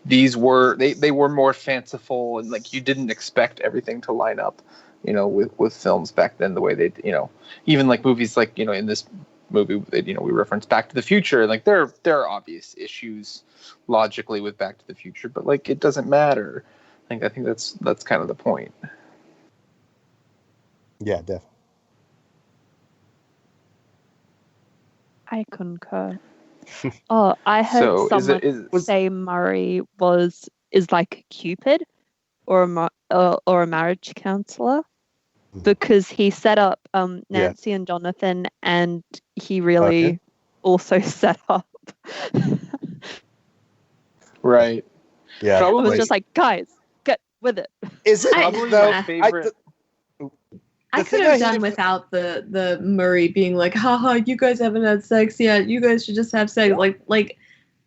these were they were more fanciful and like you didn't expect everything to line up, you know, with films back then the way they, you know, even like movies like, you know, in this movie that, you know, we reference Back to the Future, like there are obvious issues logically with Back to the Future, but like it doesn't matter. I think that's kind of the point. Yeah, definitely. I concur. I heard someone say Murray is like Cupid or a marriage counselor because he set up Nancy and Jonathan, and he really also set up. Right. Yeah. Probably. I was just like, guys, get with it. Is it probably my favorite? I could have done without the Murray being like, haha, you guys haven't had sex yet. You guys should just have sex. Like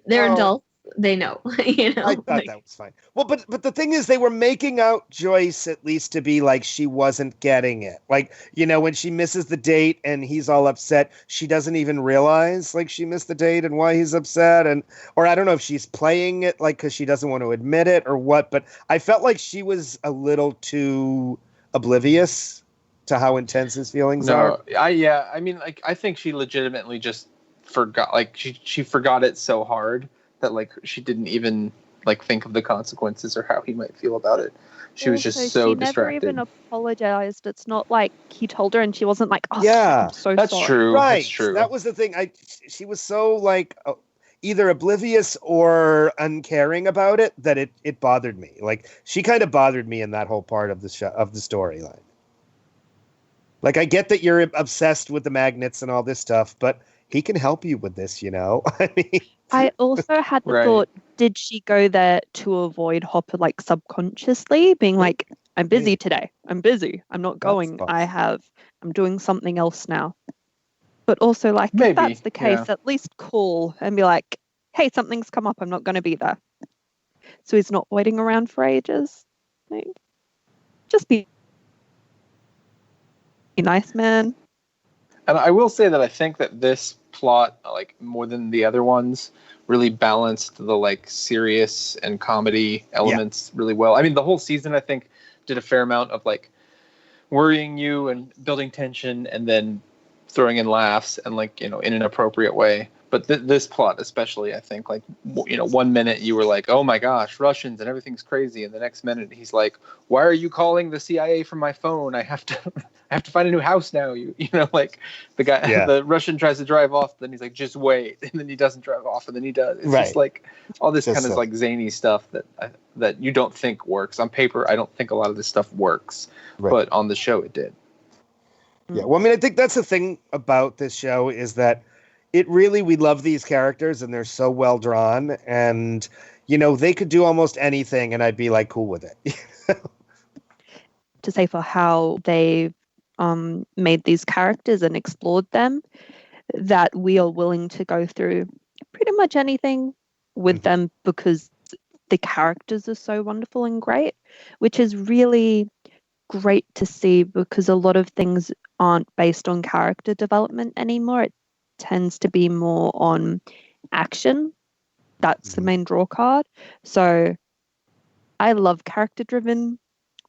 they're adults. They know. You know? I thought that was fine. Well, but the thing is, they were making out Joyce at least to be like she wasn't getting it. Like, you know, when she misses the date and he's all upset, she doesn't even realize like she missed the date and why he's upset. Or I don't know if she's playing it like because she doesn't want to admit it or what. But I felt like she was a little too oblivious to how intense his feelings are. I mean, like, I think she legitimately just forgot, like, she forgot it so hard that, like, she didn't even, like, think of the consequences or how he might feel about it. She was just so distracted. She never even apologized. It's not like he told her and she wasn't like, oh, yeah, I'm so that's sorry. True. Right. That's true. That was the thing. She was so, like, either oblivious or uncaring about it that it bothered me. Like, she kind of bothered me in that whole part of the storyline. Like, I get that you're obsessed with the magnets and all this stuff, but he can help you with this, you know? I mean... I also had the thought, did she go there to avoid Hopper, like, subconsciously? Being like, I'm busy today. I'm busy. I'm not going. I'm doing something else now. But also, like, if that's the case, at least call and be like, hey, something's come up. I'm not going to be there. So he's not waiting around for ages. Like, just be nice, man. And I will say that I think that this plot, like more than the other ones, really balanced the like serious and comedy elements really well. I mean, the whole season I think did a fair amount of like worrying you and building tension, and then throwing in laughs and like, you know, in an appropriate way. But this plot especially, I think, like, you know, 1 minute you were like, oh my gosh, Russians and everything's crazy, and the next minute he's like, why are you calling the CIA from my phone? I have to find a new house now. You know, like the guy, the Russian tries to drive off, then he's like, just wait, and then he doesn't drive off, and then he does. It's just like all this kind of like zany stuff that you don't think works on paper. I don't think a lot of this stuff works, but on the show it did. Yeah, well, I mean, I think that's the thing about this show is that we love these characters and they're so well drawn, and, you know, they could do almost anything and I'd be like cool with it. To say for how they made these characters and explored them, that we are willing to go through pretty much anything with them because the characters are so wonderful and great, which is really great to see because a lot of things aren't based on character development anymore. It tends to be more on action that's the main draw card. So I love character-driven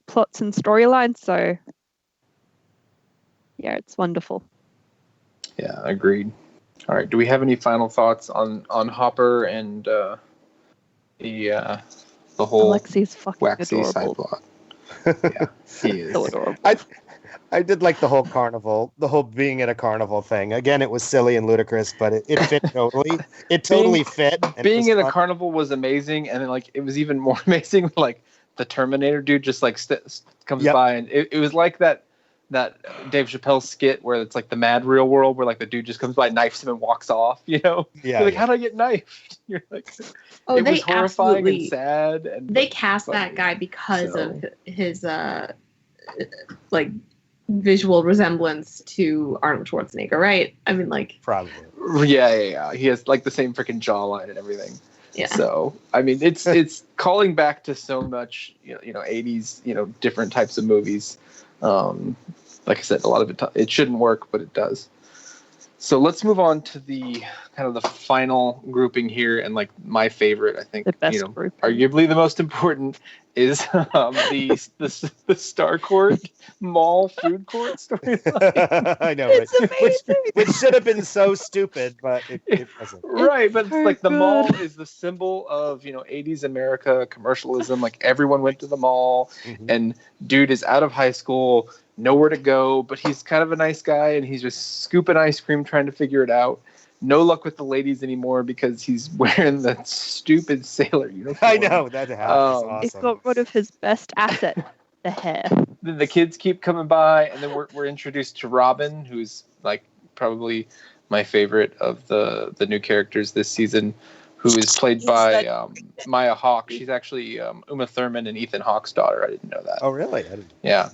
plots and storylines. So yeah, it's wonderful. Yeah, agreed. All right. Do we have any final thoughts on Hopper and the whole Alexi's fucking waxy side adorable. plot? Yeah, he is. So adorable. I did like the whole carnival, the whole being at a carnival thing. Again, it was silly and ludicrous, but it fit totally. It totally fit. and Being it in was a fun. carnival was amazing, and then like it was even more amazing when, like, the Terminator dude just like comes Yep. by, and it was like that Dave Chappelle skit where it's like the mad real world where like the dude just comes by, knifes him, and walks off. You know? Yeah. You're like, how did I get knifed? You're like, Oh, it they was horrifying and absolutely sad. And they cast funny. that guy because So- of his like visual resemblance to Arnold Schwarzenegger, right? I mean, like, Probably. Yeah. He has like the same freaking jawline and everything. yeah. So I mean, it's calling back to so much, you know, 80s, different types of movies. Like I said, a lot of it shouldn't work, but it does. So let's move on to the kind of the final grouping here, and like my favorite, I think, The best group. arguably the most important is the Star Court Mall food court storyline. I know, right? Which should have been so stupid, but it wasn't. Right, but it's so like the good. mall is the symbol of 80s America commercialism. Like everyone went to the mall, Mhm. and dude is out of high school, nowhere to go, but he's kind of a nice guy, and he's just scooping ice cream, trying to figure it out. No luck with the ladies anymore because he's wearing that stupid sailor uniform. I know that was It awesome. got rid of his best asset, the hair. Then the kids keep coming by, and then we're introduced to Robin, who's like probably my favorite of the new characters this season, who is played by Maya Hawke. She's actually Uma Thurman and Ethan Hawke's daughter. I didn't know that. Oh, really? I didn't. Yeah.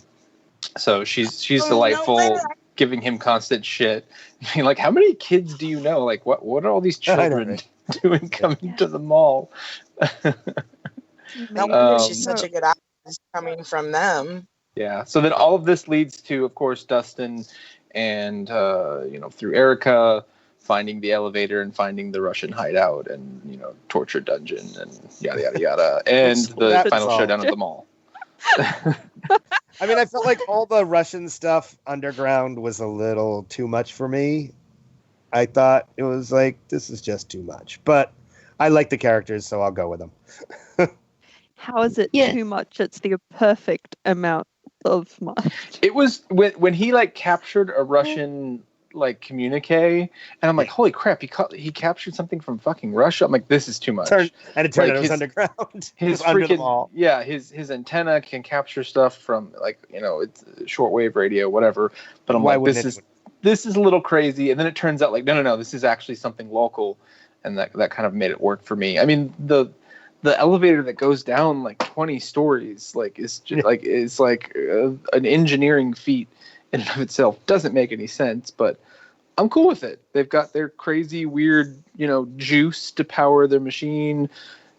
So she's Oh, delightful, no way. giving him constant shit. I mean, like, how many kids do you know? Like, what are all these I know, children right? doing coming to the mall? No wonder Um, she's such a good actress coming from them. Yeah. So then all of this leads to, of course, Dustin and, through Erica, finding the elevator and finding the Russian hideout and, torture dungeon and yada, yada, yada. And the That's final all. showdown at the mall. I mean, I felt like all the Russian stuff underground was a little too much for me. I thought it was like, this is just too much. But I like the characters, so I'll go with them. How is it Yeah. too much? It's the perfect amount of much. It was when he like captured a Russian like communique, and I'm like, holy crap, he captured something from fucking Russia. I'm like, this is too much. And it turned Like out it was his- underground. It His was under the freaking mall. his antenna can capture stuff from like it's shortwave radio, whatever. But I'm Why like, wouldn't this is a little crazy. And then it turns out like no, this is actually something local, and that kind of made it work for me. I mean the elevator that goes down like 20 stories like is just like an engineering feat in and of itself. Doesn't make any sense, but I'm cool with it. They've got their crazy weird juice to power their machine.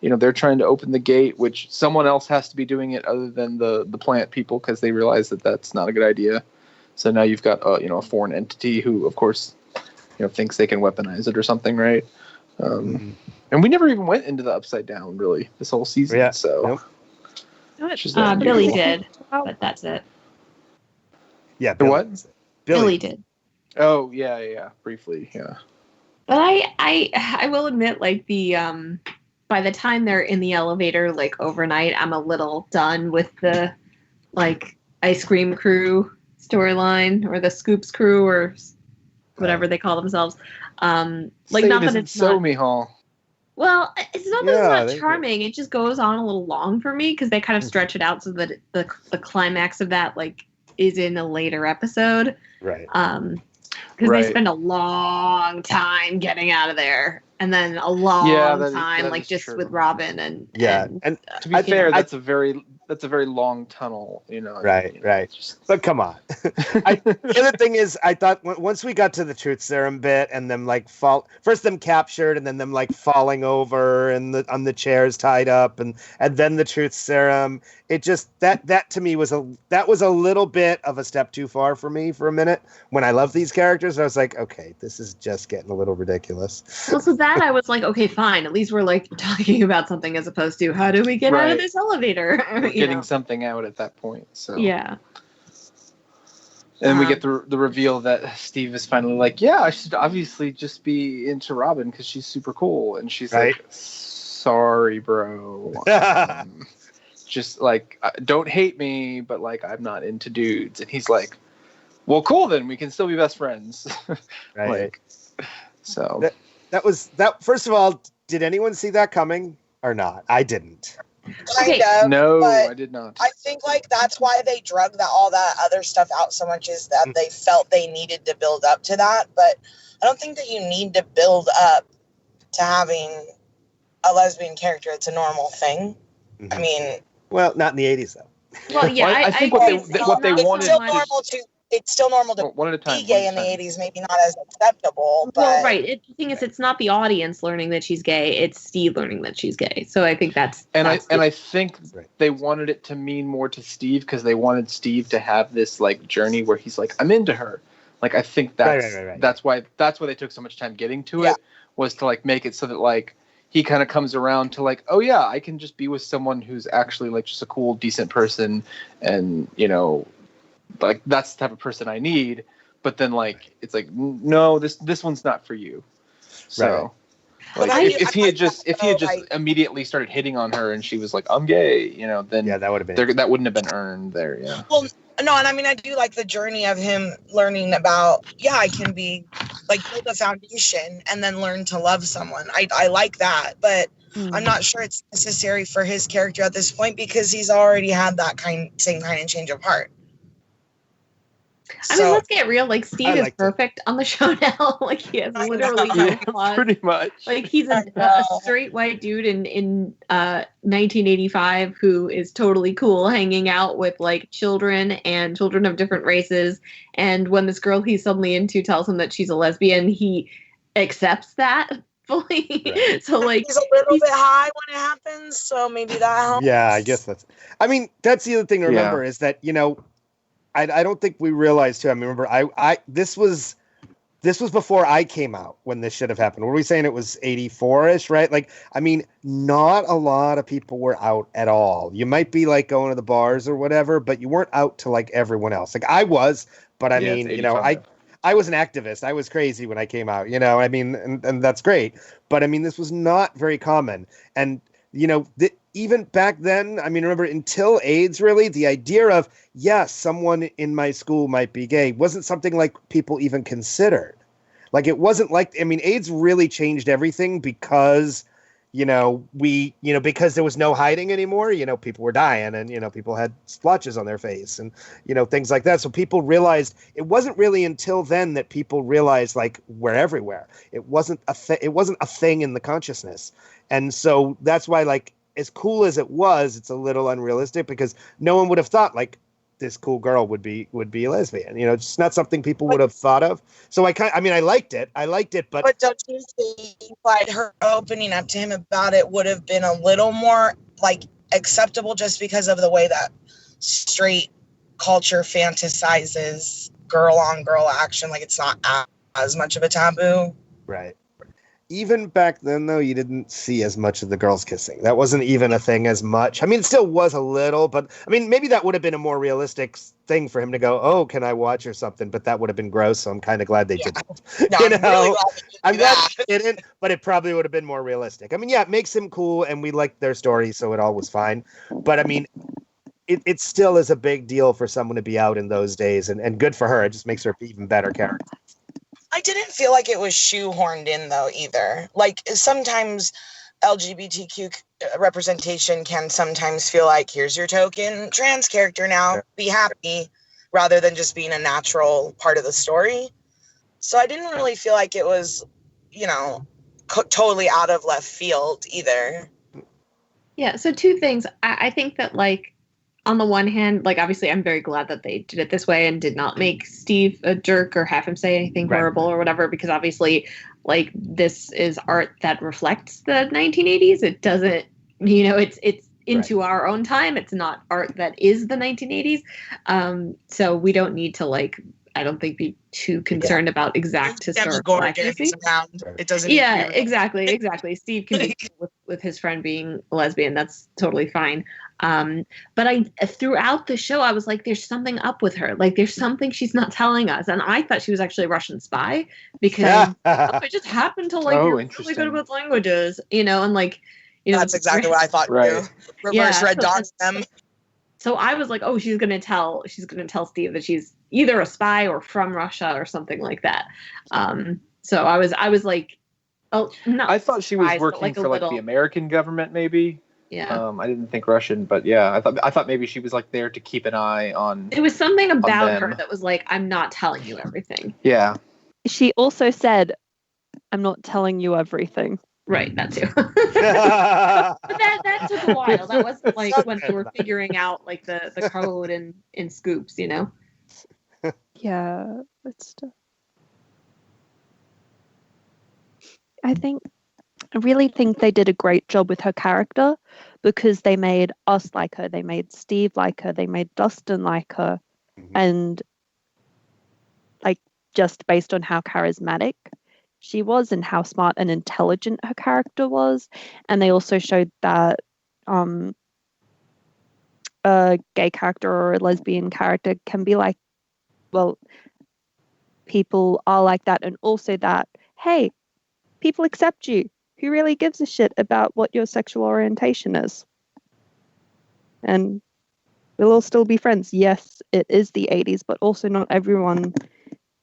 They're trying to open the gate, which someone else has to be doing it other than the plant people, because they realize that that's not a good idea. So now you've got a foreign entity who, of course, thinks they can weaponize it or something, right? And we never even went into the Upside Down really this whole season. Yeah. So No, Which is Billy unusual. did, but that's it. Yeah, The what? Billy did. Oh yeah, briefly, yeah. But I will admit, like, the by the time they're in the elevator, like, overnight, I'm a little done with the like ice cream crew storyline, or the Scoops crew, or whatever they call themselves. Like, Say not it that isn't it's so, not. Mihal. Well, it's not that Yeah, it's they- not charming. It just goes on a little long for me because they kind of stretch it out so that the climax of that like is in a later episode. Right. Because Right. they spend a long time getting out of there, and then a long Yeah, that time is like just true. with Robin and Yeah. and And To be I- fair, I- that's a very that's a very long tunnel, you know. Right. But come on. The other thing is, I thought once we got to the truth serum bit and them like first them captured and then them like falling over and on the chairs tied up and then the truth serum, it just that to me was a little bit of a step too far for me for a minute. When I love these characters, I was like, okay, this is just getting a little ridiculous. Well, so that I was like, okay, fine. At least we're like talking about something as opposed to how do we get out of this elevator? We're getting something out at that point. So yeah. And then we get the reveal that Steve is finally like, yeah, I should obviously just be into Robin because she's super cool, and she's like, sorry, bro. Just like, don't hate me, but like I'm not into dudes. And he's like, well, cool, then we can still be best friends. Right. Like, so that was that. First of all, did anyone see that coming or not? I didn't. Kind of, no, I did not. I think like that's why they drug all that other stuff out so much, is that they felt they needed to build up to that. But I don't think that you need to build up to having a lesbian character. It's a normal thing. Mm-hmm. I mean, well, not in the 80s though. Well, yeah, I think what they wanted. It's still normal to be gay in the 80s, maybe not as acceptable. But well, right. The thing is, it's not the audience learning that she's gay; it's Steve learning that she's gay. So I think that's. I think they wanted it to mean more to Steve because they wanted Steve to have this like journey where he's like, I'm into her. Like I think that's why they took so much time getting to it, was to like make it so that like he kind of comes around to like, oh yeah, I can just be with someone who's actually like just a cool, decent person, and you know. Like that's the type of person I need, but then like it's like no, this one's not for you. So, like if he had just immediately started hitting on her and she was like I'm gay, you know, then that would have been that wouldn't have been earned there. Yeah. Well, no, and I mean I do like the journey of him learning about I can be like build a foundation and then learn to love someone. I like that, but I'm not sure it's necessary for his character at this point because he's already had that same kind of change of heart. I mean, let's get real. Like, Steve is perfect on the show now. Like, he has literally no flaws. Pretty much. Like, he's a straight white dude in 1985 who is totally cool, hanging out with like children and children of different races. And when this girl he's suddenly into tells him that she's a lesbian, he accepts that fully. Right. So like, he's a little bit high when it happens. So maybe that helps. Yeah, I guess that's. I mean, that's the other thing to remember is that I don't think we realized too. I mean, remember, this was before I came out when this should have happened. Were we saying it was 84-ish, right? Like, I mean, not a lot of people were out at all. You might be like going to the bars or whatever, but you weren't out to like everyone else. Like I was, but I mean, I was an activist. I was crazy when I came out, I mean, and that's great. But I mean, this was not very common. And, even back then, I mean, remember, until AIDS, really, the idea of, someone in my school might be gay wasn't something like people even considered. Like, it wasn't like, I mean, AIDS really changed everything because, because there was no hiding anymore, people were dying and, people had splotches on their face and, things like that. So people realized it wasn't really until then that people realized, like, we're everywhere. It wasn't a thing in the consciousness. And so that's why, like, as cool as it was, it's a little unrealistic because no one would have thought like this cool girl would be a lesbian. It's just not something people would have thought of. So I liked it, but don't you think like her opening up to him about it would have been a little more like acceptable just because of the way that straight culture fantasizes girl on girl action? Like it's not as much of a taboo. Right. Even back then, though, you didn't see as much of the girls kissing. That wasn't even a thing as much. I mean, it still was a little, but I mean, maybe that would have been a more realistic thing for him to go, oh, can I watch or something? But that would have been gross, so I'm kind of glad they didn't. No, I'm glad they didn't, but it probably would have been more realistic. I mean, it makes him cool, and we liked their story, so it all was fine. But I mean, it still is a big deal for someone to be out in those days, and good for her. It just makes her an even better character. I didn't feel like it was shoehorned in, though, either. Like, sometimes LGBTQ representation can sometimes feel like, here's your token trans character now, be happy, rather than just being a natural part of the story. So I didn't really feel like it was, totally out of left field either. Yeah, so two things. I think that, like, on the one hand, like, obviously I'm very glad that they did it this way and did not make Steve a jerk or have him say anything horrible or whatever, because obviously, like, this is art that reflects the 1980s. It doesn't, it's into our own time. It's not art that is the 1980s. So we don't need to, like, I don't think be too concerned about exact historical accuracy. It doesn't. Yeah, exactly. Steve can be cool with his friend being a lesbian. That's totally fine. But throughout the show, I was like, there's something up with her. Like, there's something she's not telling us. And I thought she was actually a Russian spy because I just happened to like you're really good with languages, and like, that's exactly what I thought. Right. Reverse Red Dawn them. So I was like, oh, she's gonna tell Steve that she's either a spy or from Russia or something like that. So I was like, oh, no. I thought she was working for the American government, maybe. Yeah. I didn't think Russian, but yeah, I thought maybe she was like there to keep an eye on. It was something about her that was like, I'm not telling you everything. Yeah. She also said, "I'm not telling you everything." Right, that too. But that took a while. That wasn't like when they were figuring out like the code in Scoops, Yeah, it's. I really think they did a great job with her character because they made us like her, they made Steve like her, they made Dustin like her, and like just based on how charismatic she was and how smart and intelligent her character was. And they also showed that a gay character or a lesbian character can be like, well, people are like that, and also that, hey, people accept you. Who really gives a shit about what your sexual orientation is? And we'll all still be friends. Yes, it is the 80s, but also not everyone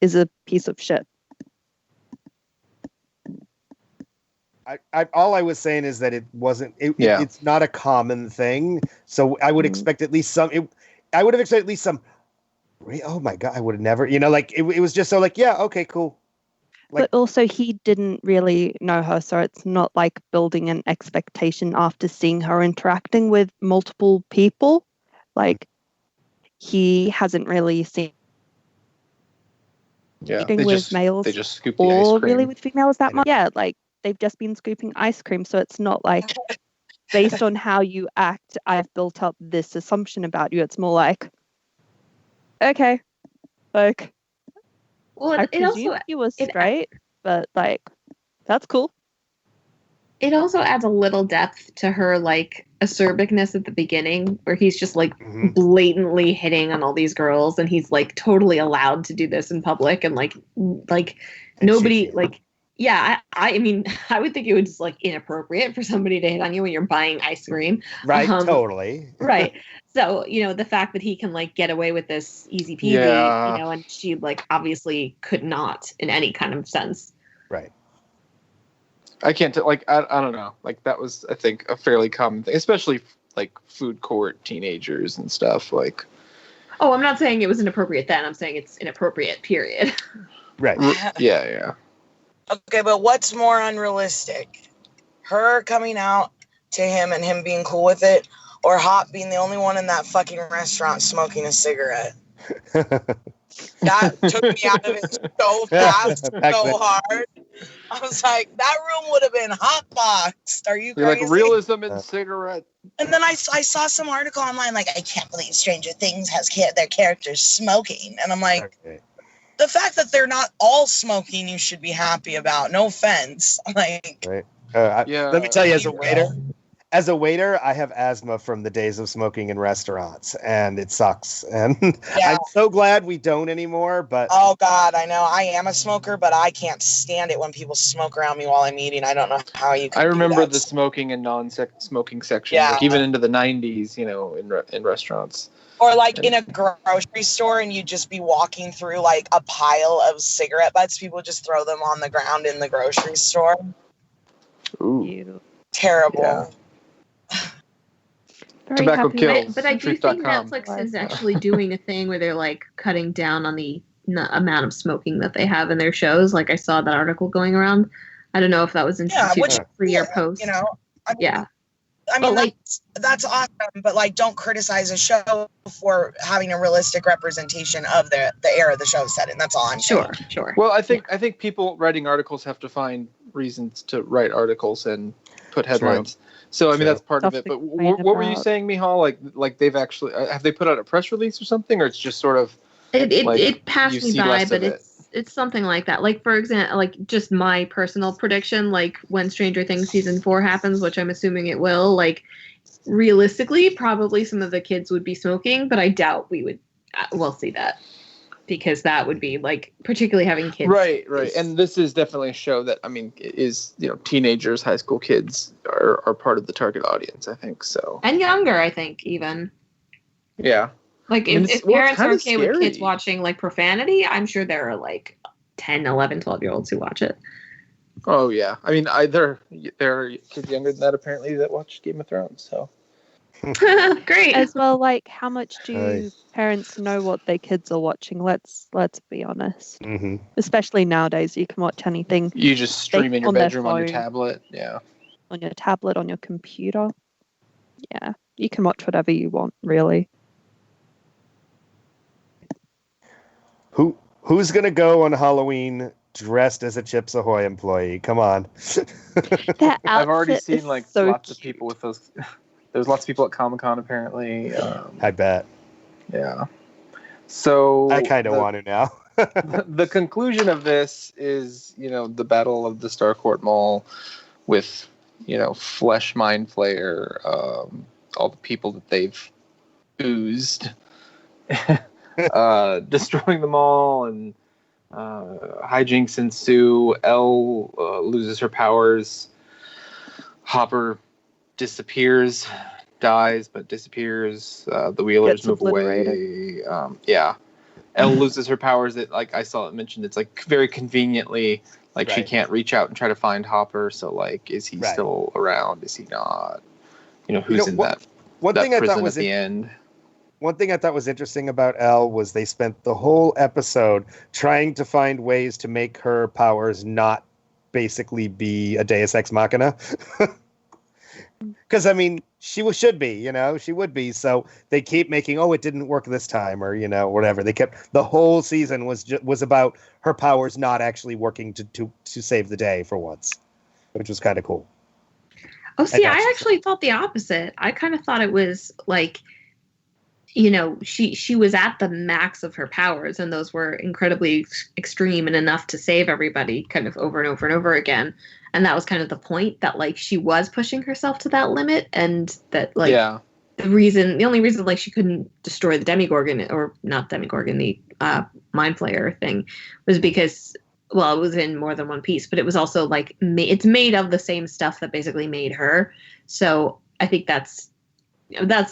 is a piece of shit. All I was saying is that it wasn't. It's not a common thing. So I would expect at least some. I would have expected at least some. Oh my god! I would have never. Like it was just so like, yeah, okay, cool. Like, but also he didn't really know her, so it's not like building an expectation after seeing her interacting with multiple people. Like he hasn't really seen. Yeah, with males. They just scoop the ice cream. Or really with females that much. Yeah, like. They've just been scooping ice cream, so it's not like based on how you act, I've built up this assumption about you. It's more like, okay, like, well, I presume you were straight, but like, that's cool. It also adds a little depth to her like acerbiveness at the beginning, where he's just like blatantly hitting on all these girls, and he's like totally allowed to do this in public, and like nobody like. Yeah, I mean, I would think it was like inappropriate for somebody to hit on you when you're buying ice cream. Right, totally. Right. So, the fact that he can like get away with this easy peasy, and she like obviously could not in any kind of sense. Right. I can't like I don't know. Like that was I think a fairly common thing, especially like food court teenagers and stuff like. Oh, I'm not saying it was inappropriate then. I'm saying it's inappropriate, period. Right. Yeah. Okay, but what's more unrealistic? Her coming out to him and him being cool with it, or Hop being the only one in that fucking restaurant smoking a cigarette? That took me out of it so fast, so hard. I was like, that room would have been hotboxed. Are you crazy? You're like realism in cigarette. And then I saw some article online like, I can't believe Stranger Things has their characters smoking. And I'm like... Okay. The fact that they're not all smoking, you should be happy about. No offense. Like, right. Let me tell you, as a waiter, I have asthma from the days of smoking in restaurants, and it sucks. And I'm so glad we don't anymore. But oh God, I know I am a smoker, but I can't stand it when people smoke around me while I'm eating. I don't know how you. I remember the smoking and non-smoking section, like even into the 90s, in restaurants. Or like in a grocery store and you'd just be walking through like a pile of cigarette butts. People just throw them on the ground in the grocery store. Ooh. Terrible. Yeah. Tobacco kills. But I do think Netflix is actually doing a thing where they're like cutting down on the amount of smoking that they have in their shows. Like I saw that article going around. I don't know if that was in season 3 or post. I mean, like, that's awesome, but like, don't criticize a show for having a realistic representation of the era the show's set in. That's all I'm saying. Sure. Well, I think people writing articles have to find reasons to write articles and put headlines. True. So I mean, that's part of Stuff it. But to complain what were you about. saying, Mihal? Like they've actually have they put out a press release or something, or it's just sort of It passed you me see by, less but of it? it's something like that. Like, for example, like just my personal prediction, like when Stranger Things season 4 happens, which I'm assuming it will, like realistically, probably some of the kids would be smoking, but I doubt we'll see that, because that would be like, particularly having kids. Right. And this is definitely a show that, I mean, is, teenagers, high school kids are part of the target audience, I think so. And younger, I think, even. Yeah. Like, I mean, if parents are okay with kids scary. watching, like, profanity, I'm sure there are, like, 10, 11, 12-year-olds who watch it. Oh, yeah. I mean, there are kids younger than that, apparently, that watch Game of Thrones, so. Great. As well, like, how much do parents know what their kids are watching? Let's be honest. Mm-hmm. Especially nowadays, you can watch anything You just stream in your on their bedroom on your phone. tablet, yeah. On your tablet, on your computer. Yeah, you can watch whatever you want, really. Who's gonna go on Halloween dressed as a Chips Ahoy employee? Come on. I've already seen like so lots of people with those. There's lots of people at Comic-Con apparently. I bet. Yeah. So I kind of want to now. the conclusion of this is, the Battle of the Starcourt Mall with, Flesh Mind Flayer, all the people that they've oozed, destroying the mall, and hijinks ensue. Elle loses her powers. Hopper disappears, dies, but disappears. The Wheelers Gets move away. Elle loses her powers. That, like I saw it mentioned, it's like very conveniently, like she can't reach out and try to find Hopper. So like, is he still around? Is he not? Who's in that thing I prison thought was at the end? One thing I thought was interesting about Elle was they spent the whole episode trying to find ways to make her powers not basically be a Deus Ex Machina. Because, I mean, she should be, she would be. So they keep making, it didn't work this time, or, whatever. They kept, the whole season was about her powers not actually working to save the day for once, which was kind of cool. Oh, see, I actually thought the opposite. I kind of thought it was like, she was at the max of her powers, and those were incredibly extreme and enough to save everybody kind of over and over and over again. And that was kind of the point, that like she was pushing herself to that limit, and that like the only reason like she couldn't destroy the Demigorgon, or not Demigorgon, the Mind Flayer thing, was because, well, it was in more than one piece, but it was also like it's made of the same stuff that basically made her. So I think that's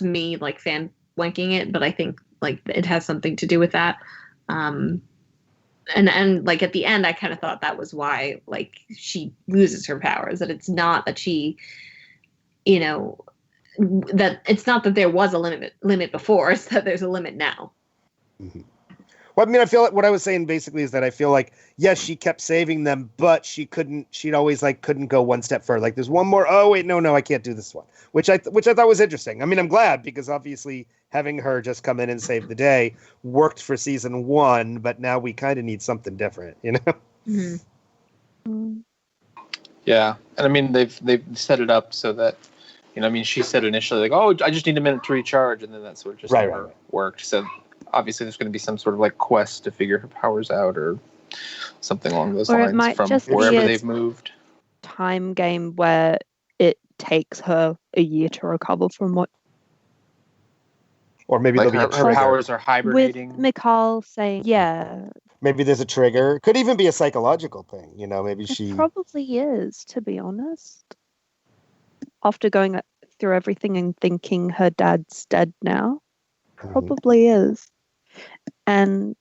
me like fan wanking it, but I think like it has something to do with that. And like at the end, I kind of thought that was why like she loses her powers, that it's not that she, that it's not that there was a limit before, it's that there's a limit now. Mm-hmm. Well, I mean, I feel like what I was saying basically is that I feel like, yes, she kept saving them, but she'd always like couldn't go one step further. Like there's one more. Oh, wait, no, I can't do this one, which I thought was interesting. I mean, I'm glad, because obviously having her just come in and save the day worked for season 1, but now we kind of need something different, Mm-hmm. Yeah. And I mean, they've set it up so that, she said initially like, oh, I just need a minute to recharge. And then that sort of just never worked. So obviously there's going to be some sort of like quest to figure her powers out or something along those lines from wherever they've moved. Time game where it takes her a year to recover from what. Or maybe like there'll be her powers are hibernating. With Mikhail saying, maybe there's a trigger. Could even be a psychological thing, maybe she... It probably is, to be honest. After going through everything and thinking her dad's dead now. Probably is. And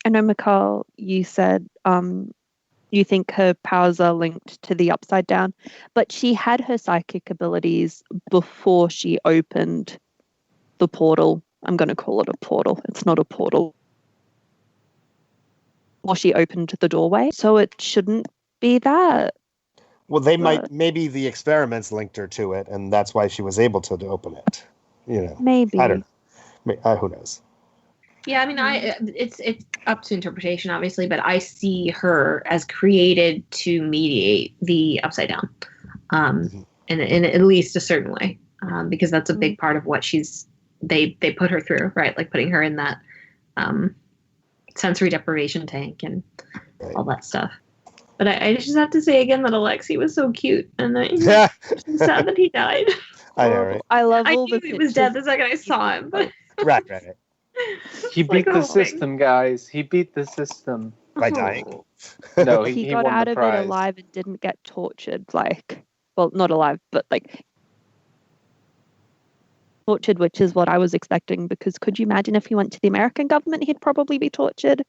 I know, Mikhail, you said you think her powers are linked to the Upside Down, but she had her psychic abilities before she opened the portal. I'm going to call it a portal. It's not a portal. Or she opened the doorway, so it shouldn't be that. Well, maybe the experiments linked her to it, and that's why she was able to open it. Maybe. I don't know. Who knows? Yeah, I mean, it's up to interpretation, obviously, but I see her as created to mediate the Upside Down, in at least a certain way, because that's a big part of what they put her through, right? Like putting her in that sensory deprivation tank and all that stuff. But I just have to say again that Alexi was so cute, and I'm sad that he died. I know, right? I love all knew the he was dead the second I saw him, but Right. He beat the system, guys. He beat the system. By dying? No, he he got won out the of prize. it alive and didn't get tortured. Well, not alive, but tortured, which is what I was expecting. Because could you imagine if he went to the American government, he'd probably be tortured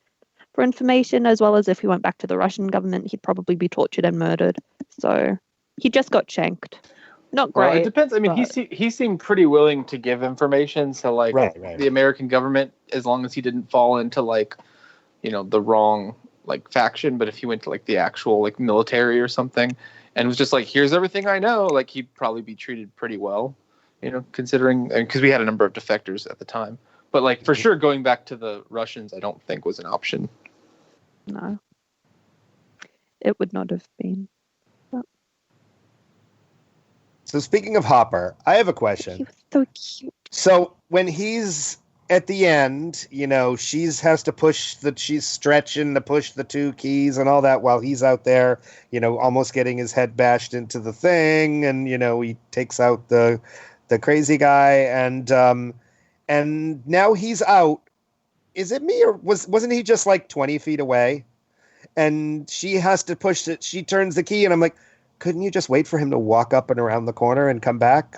for information, as well as if he went back to the Russian government, he'd probably be tortured and murdered. So he just got shanked. Not great. Well, it depends. I mean, but... he seemed pretty willing to give information. So, the American government, as long as he didn't fall into the wrong faction. But if he went to the actual military or something, and was just here's everything I know, he'd probably be treated pretty well. Considering, because we had a number of defectors at the time. But for sure, going back to the Russians, I don't think was an option. No, it would not have been. So speaking of Hopper, I have a question. He was so cute. So when he's at the end, she's stretching to push the 2 keys and all that while he's out there, almost getting his head bashed into the thing, and he takes out the crazy guy, and now he's out. Is it me, or wasn't he just 20 feet away? And she has to push it. She turns the key, and I'm like, couldn't you just wait for him to walk up and around the corner and come back?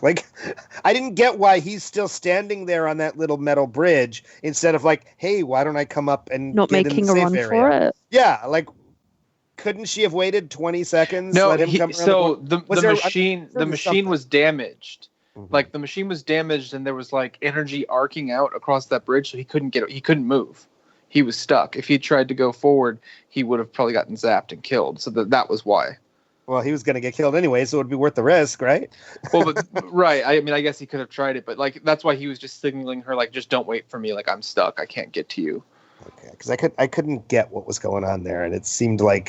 I didn't get why he's still standing there on that little metal bridge instead of hey, why don't I come up and not get making in the a safe run area? for it? Yeah, couldn't she have waited 20 seconds? No, let him come around the machine was damaged. Mm-hmm. The machine was damaged, and there was energy arcing out across that bridge, so he couldn't move. He was stuck. If he tried to go forward, he would have probably gotten zapped and killed. So that was why. Well, he was going to get killed anyway, so it would be worth the risk, right? Well, but right. I mean, I guess he could have tried it, but that's why he was just signaling her, just don't wait for me. I'm stuck. I can't get to you. Okay, because I couldn't get what was going on there, and it seemed are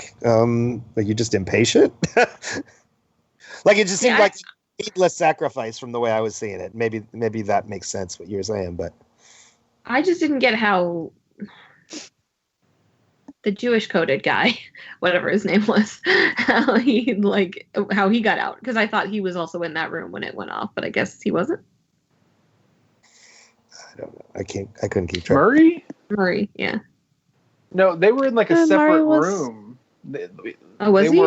you just impatient? It just seemed like a needless sacrifice from the way I was seeing it. Maybe that makes sense what you were saying, but I just didn't get how the Jewish coded guy, whatever his name was, how he got out, because I thought he was also in that room when it went off, but I guess he wasn't. I don't know. I couldn't keep track. Murray, yeah. No, they were in a separate room. Was he?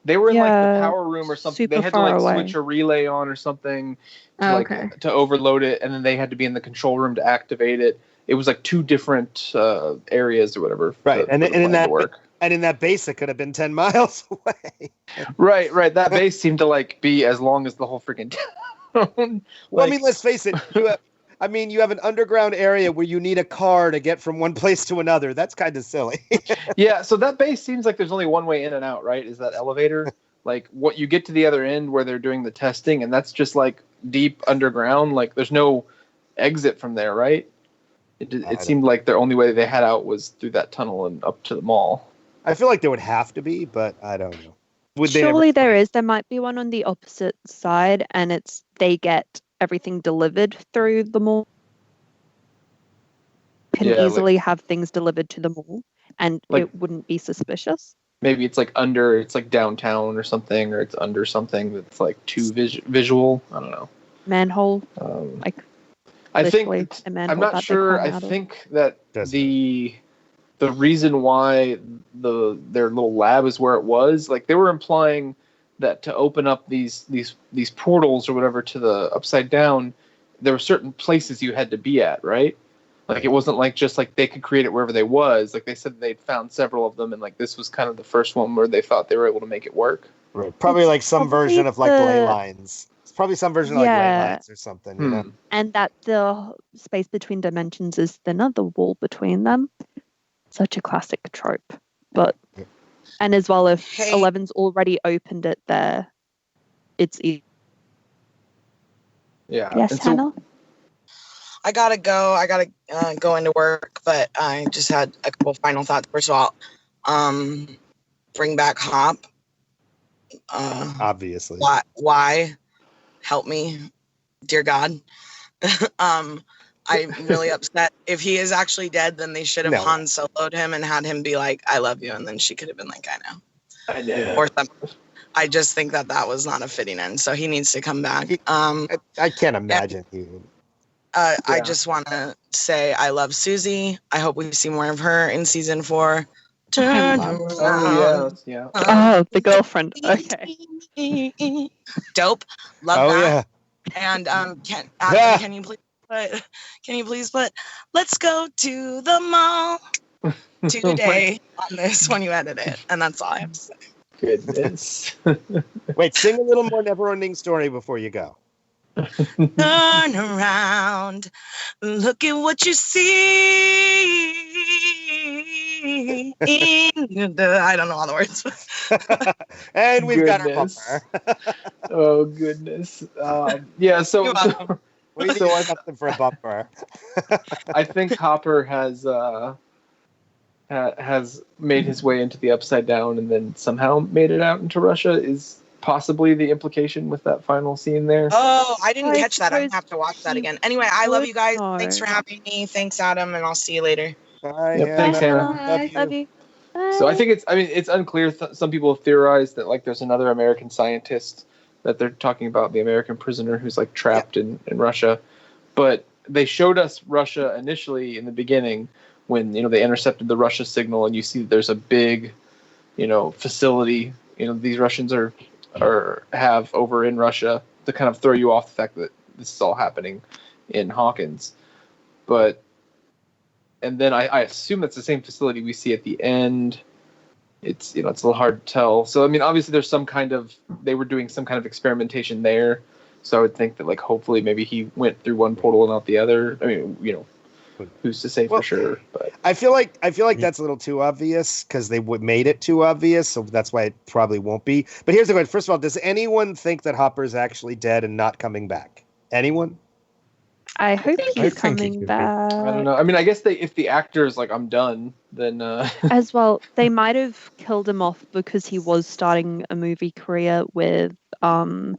They were in the power room or something. They had to switch a relay on or something to overload it, and then they had to be in the control room to activate it. It was 2 different areas or whatever. Right, and in that base, it could have been 10 miles away. Right. That base seemed to be as long as the whole freaking town. Well, I mean, let's face it. You have an underground area where you need a car to get from one place to another. That's kind of silly. Yeah, so that base seems like there's only one way in and out, right? Is that elevator? What you get to the other end where they're doing the testing, and that's just deep underground. There's no exit from there, right? It seemed like the only way they had out was through that tunnel and up to the mall. I feel like there would have to be, but I don't know. Surely there is. There might be one on the opposite side, and they get everything delivered through the mall. Can easily have things delivered to the mall, and it wouldn't be suspicious. Maybe it's downtown or something, or it's under something that's too visual. I don't know. Manhole. I think I'm not sure. I think that the reason why their little lab is where it was, they were implying that to open up these portals or whatever to the Upside Down, there were certain places you had to be at, right? It wasn't just they could create it wherever they was. They said they'd found several of them, and this was kind of the first one where they thought they were able to make it work. Right. Probably some version of ley lines. It's probably some version of ley lines or something. You know? And that the space between dimensions is thinner, the wall between them. Such a classic trope. But And as well, if Hey. 11's already opened it there, it's easy. Yeah. Yes, and so, Hannah? I gotta go. I gotta go into work, but I just had a couple final thoughts. First of all, bring back Hop. Obviously. Why? Help me, dear God. I'm really upset. If he is actually dead, then they should have No. Han Solo'd him and had him be like, "I love you," and then she could have been like, "I know," I know. or something. I just think that was not a fitting end. So he needs to come back. I can't imagine he would. I just want to say I love Susie. I hope we see more of her in season 4. Turn around. Oh, yeah. Oh, the girlfriend. Okay. Dope. Love Oh, that. yeah. And can you please put let's go to the mall today on this when you edit it. And that's all I have to say. Goodness. Wait, sing a little more Never-Ending Story before you go. Turn around, look at what you see. I don't know all the words. And we've got our Goodness. bumper. Oh, goodness. Yeah, so You're welcome. We need something for a bumper. I think Hopper has made his way into the Upside Down and then somehow made it out into Russia is possibly the implication with that final scene there. Oh, I didn't I catch that. I suppose have to watch that he again. Anyway, I love you guys. would Thanks for know. having me. Thanks, Adam, and I'll see you later. Bye, Yep, thanks, Hannah. Love you. Love you. So I think it's unclear. Some people have theorized that like there's another American scientist that they're talking about, the American prisoner who's like trapped in Russia. But they showed us Russia initially in the beginning when, they intercepted the Russia signal, and you see that there's a big, facility, these Russians have over in Russia to kind of throw you off the fact that this is all happening in Hawkins. And then I assume that's the same facility we see at the end. It's it's a little hard to tell. So I mean, obviously they were doing some kind of experimentation there. So I would think that like hopefully maybe he went through one portal and not the other. I mean, who's to say for sure? But I feel like that's a little too obvious because they made it too obvious, so that's why it probably won't be. But here's the question: first of all, does anyone think that Hopper's actually dead and not coming back? Anyone? I hope I he's think he coming could be. back. I don't know. I mean, I guess if the actor's like I'm done, then As well, they might have killed him off because he was starting a movie career with Hellboy,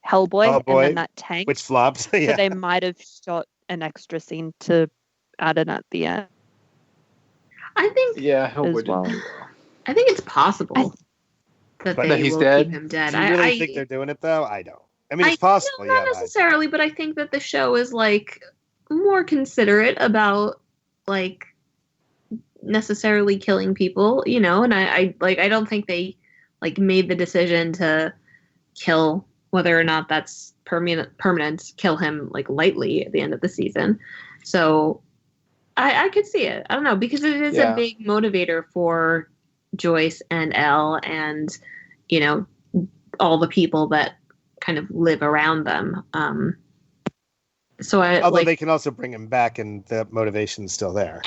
and then that tanked. Which flopped. So Yeah. they might have shot an extra scene to add in at the end I think yeah, Hellboy as well. did. I think it's possible that But they that he's will dead? keep him dead. Do you really think they're doing it though? I don't. I mean, it's possible. Not Yeah. but necessarily, but I think that the show is like more considerate about like necessarily killing people, and I don't think they like made the decision to kill, whether or not that's permanent, kill him like lightly at the end of the season. So I could see it. I don't know, because it is a big motivator for Joyce and Elle and all the people that kind of live around them. although they can also bring him back, and the motivation's still there.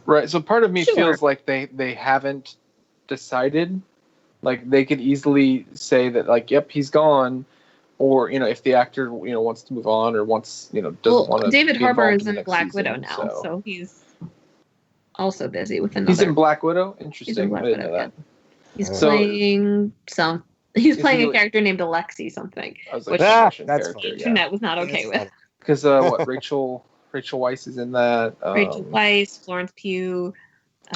Right. So part of me Sure. feels like they haven't decided. Like they could easily say that like, yep, he's gone, or if the actor wants to move on or doesn't want to. David Harbour is in in Black Widow now, so he's also busy with another. He's in Black Widow. Interesting. He's in Black I didn't Widow, know that. He's So- playing He's Is playing he a like- character named Alexi something, I was Which- like, Ah, Russian that's character, fine. yeah. Jeanette was not okay with. Because Rachel Weisz is in that. Rachel Weisz, Florence Pugh.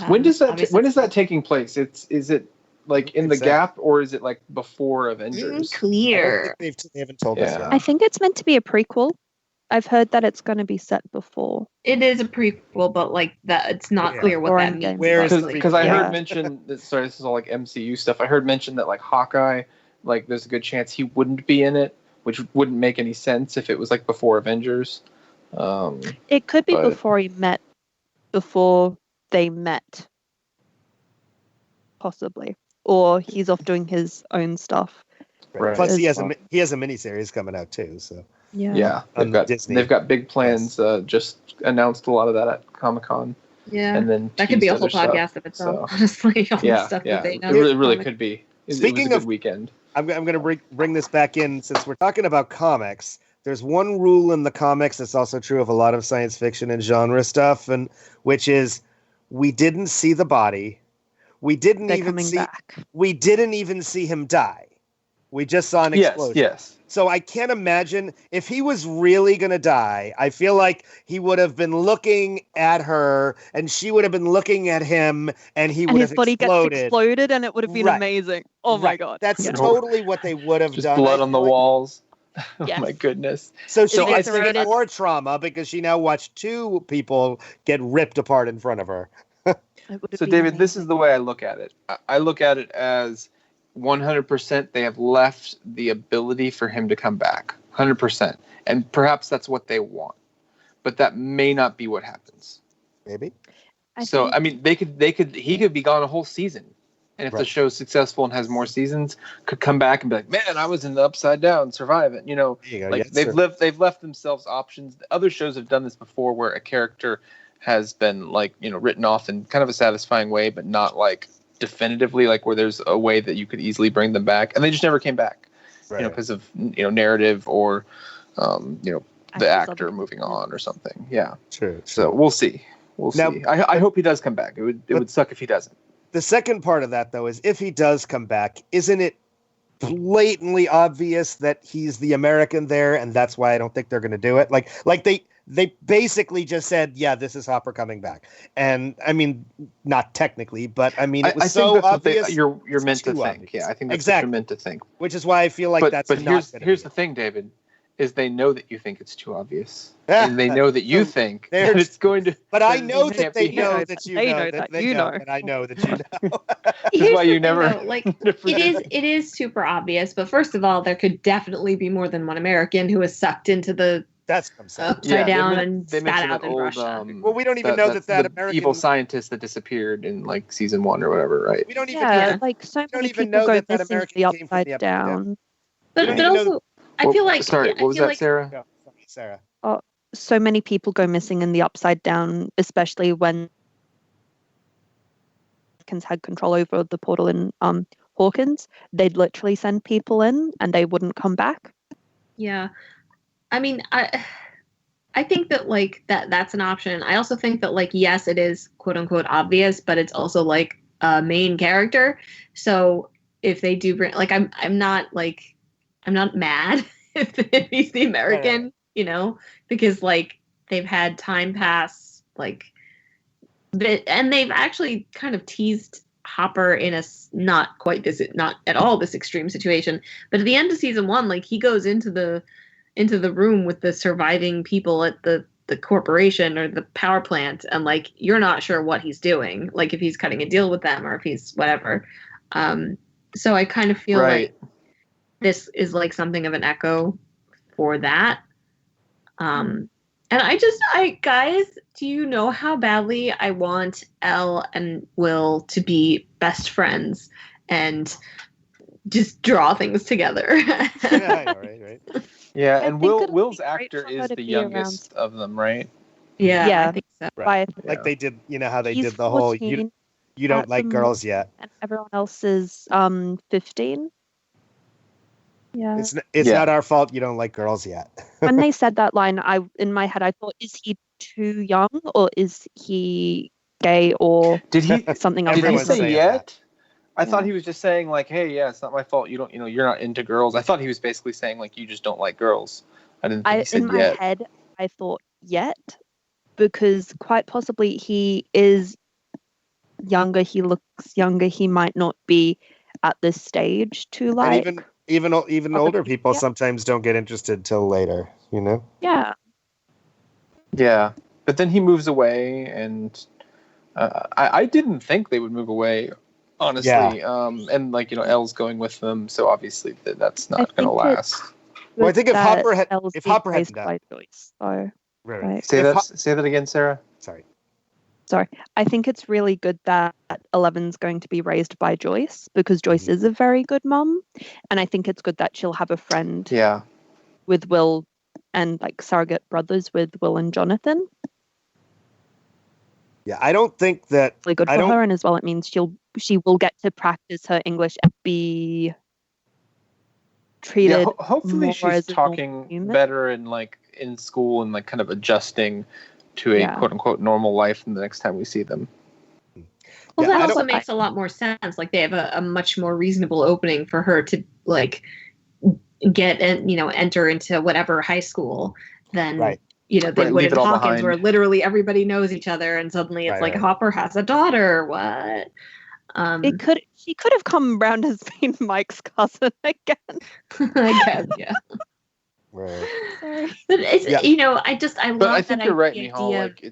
When is obviously- that taking place? Is it like in the Exactly. gap, or is it like before Avengers? Clear. They haven't told us Yeah. yet. I think it's meant to be a prequel. I've heard that it's going to be set before. It is a prequel, but like that, it's not Yeah. clear what Or that Endgame. means. Where is exactly. Because I Yeah. heard mention that, sorry, this is all like MCU stuff. I heard mention that like Hawkeye, like there's a good chance he wouldn't be in it, which wouldn't make any sense if it was like before Avengers. It could be But- before they met, possibly, or he's off doing his own stuff. Right. Plus, he As has well. he has a miniseries coming out too. So Yeah, On Disney. they've got big plans. Just announced a lot of that at Comic-Con. Yeah. and then That could be a teased whole other podcast stuff. of itself, So, honestly. All the yeah, stuff yeah, that they it know. really could be. It Speaking was a of- good weekend. I'm going to bring this back in since we're talking about comics. There's one rule in the comics that's also true of a lot of science fiction and genre stuff, and which is we didn't see the body. We didn't They're even coming see. back. We didn't even see him die. We just saw an explosion. Yes. So I can't imagine if he was really going to die. I feel like he would have been looking at her and she would have been looking at him and he would And have his body exploded. gets exploded and it would have been Right. amazing. Oh my Right. god. That's Yeah. totally what they would have Just done. blood I on the feel like. walls. Yes. Oh my goodness. So she So gets I think- more trauma because she now watched two people get ripped apart in front of her. It would have So been David, this amazing. is the way I look at it. I look at it as 100% they have left the ability for him to come back. 100%. And perhaps that's what they want. But that may not be what happens. Maybe. I mean, he could be gone a whole season. And if the Right. show's successful and has more seasons, could come back and be like, man, I was in the Upside Down, survive it. You know, There you go. like Yeah, they've left themselves options. Other shows have done this before where a character has been like, written off in kind of a satisfying way, but not like definitively, like where there's a way that you could easily bring them back. And they just never came back, right. because of, narrative or, the Actors actor other- moving on or something. Yeah. True. So we'll see. Now- See. I hope he does come back. It would suck if he doesn't. The second part of that, though, is if he does come back, isn't it blatantly obvious that he's the American there, and that's why I don't think they're going to do it? Like they basically just said, "Yeah, this is Hopper coming back," and I mean, not technically, but I mean, it was I so think that's obvious. what you're it's meant to too think. obvious. Yeah, I think that's Exactly. what you're meant to think. Which is why I feel like But that's not. here's the thing, David, is they know that you think it's too obvious, and they know that you think that it's going to. But I that know it that can't they be know happening. that you They know know that that they you know, know. and I know that you know. Here's why the you thing, never- though, like it is super obvious, but first of all, there could definitely be more than one American who is sucked into the That's what I'm saying. upside down and they spat mentioned out that in old, Russia. Well, we don't even know that the American evil scientist that disappeared in like season 1 or whatever, right? We don't even. Yeah, Yeah. like so don't many even people know go that that missing American the came from the upside down. We But don't even know also, I feel like Sorry, I what was feel that, like Sarah? No, sorry, Sarah. So many people go missing in the upside down, especially when Hawkins had control over the portal in Hawkins. They'd literally send people in and they wouldn't come back. Yeah. I mean, I think that like that's an option. I also think that like yes, it is quote unquote obvious, but it's also like a main character. So if they do bring like I'm not mad if he's the American, because like they've had time pass like and they've actually kind of teased Hopper in a not at all this extreme situation. But at the end of season 1, like he goes into the room with the surviving people at the corporation or the power plant, and like you're not sure what he's doing, like if he's cutting a deal with them or if he's whatever. So I kind of feel like this is like something of an echo for that. And guys, do you know how badly I want Elle and Will to be best friends and just draw things together? Yeah, right. Yeah, I and think it'll Will's be great actor for her is to the be youngest of them, right? Yeah, Yeah. I think so. Right. By Like they did, how they He's did the whole 14 you don't at like the girls yet. and everyone else is 15. Yeah. It's Yeah. not our fault you don't like girls yet. When they said that line, in my head I thought, is he too young or is he gay or Did he something else? did he Everyone's say saying yet? I thought Yeah. he was just saying like, hey, yeah, it's not my fault. You don't, you're not into girls. I thought he was basically saying like you just don't like girls. I didn't think he said In my yet. head, I thought yet, because quite possibly he is younger. He looks younger. He might not be at this stage to like. And even Other older people, people yeah. sometimes don't get interested till later, Yeah. Yeah, but then he moves away, and I didn't think they would move away, honestly. Yeah. And like Elle's going with them, so obviously that's I not going to think last. Well, I think if that Hopper had- Elle's if being Hopper hadn't raised died- by Joyce, so Right. Say If that again, Sarah. Sorry. I think it's really good that Eleven's going to be raised by Joyce, because Joyce is a very good mom, and I think it's good that she'll have a friend Yeah. with Will and like surrogate brothers with Will and Jonathan. Yeah, I don't think that. Really good for her, and as well, it means she will get to practice her English and be treated. Hopefully, more she's as a talking human. better and like in school and like kind of adjusting to a quote unquote normal life the next time we see them. Well, that also makes a lot more sense. Like they have a much more reasonable opening for her to like get and enter into whatever high school than they would in Hawkins, where literally everybody knows each other, and suddenly it's like Hopper has a daughter. What? She could have come around as being Mike's cousin again. I guess, yeah. Right. Sorry. But it's I love. But I think that you're right, idea Mihal. Like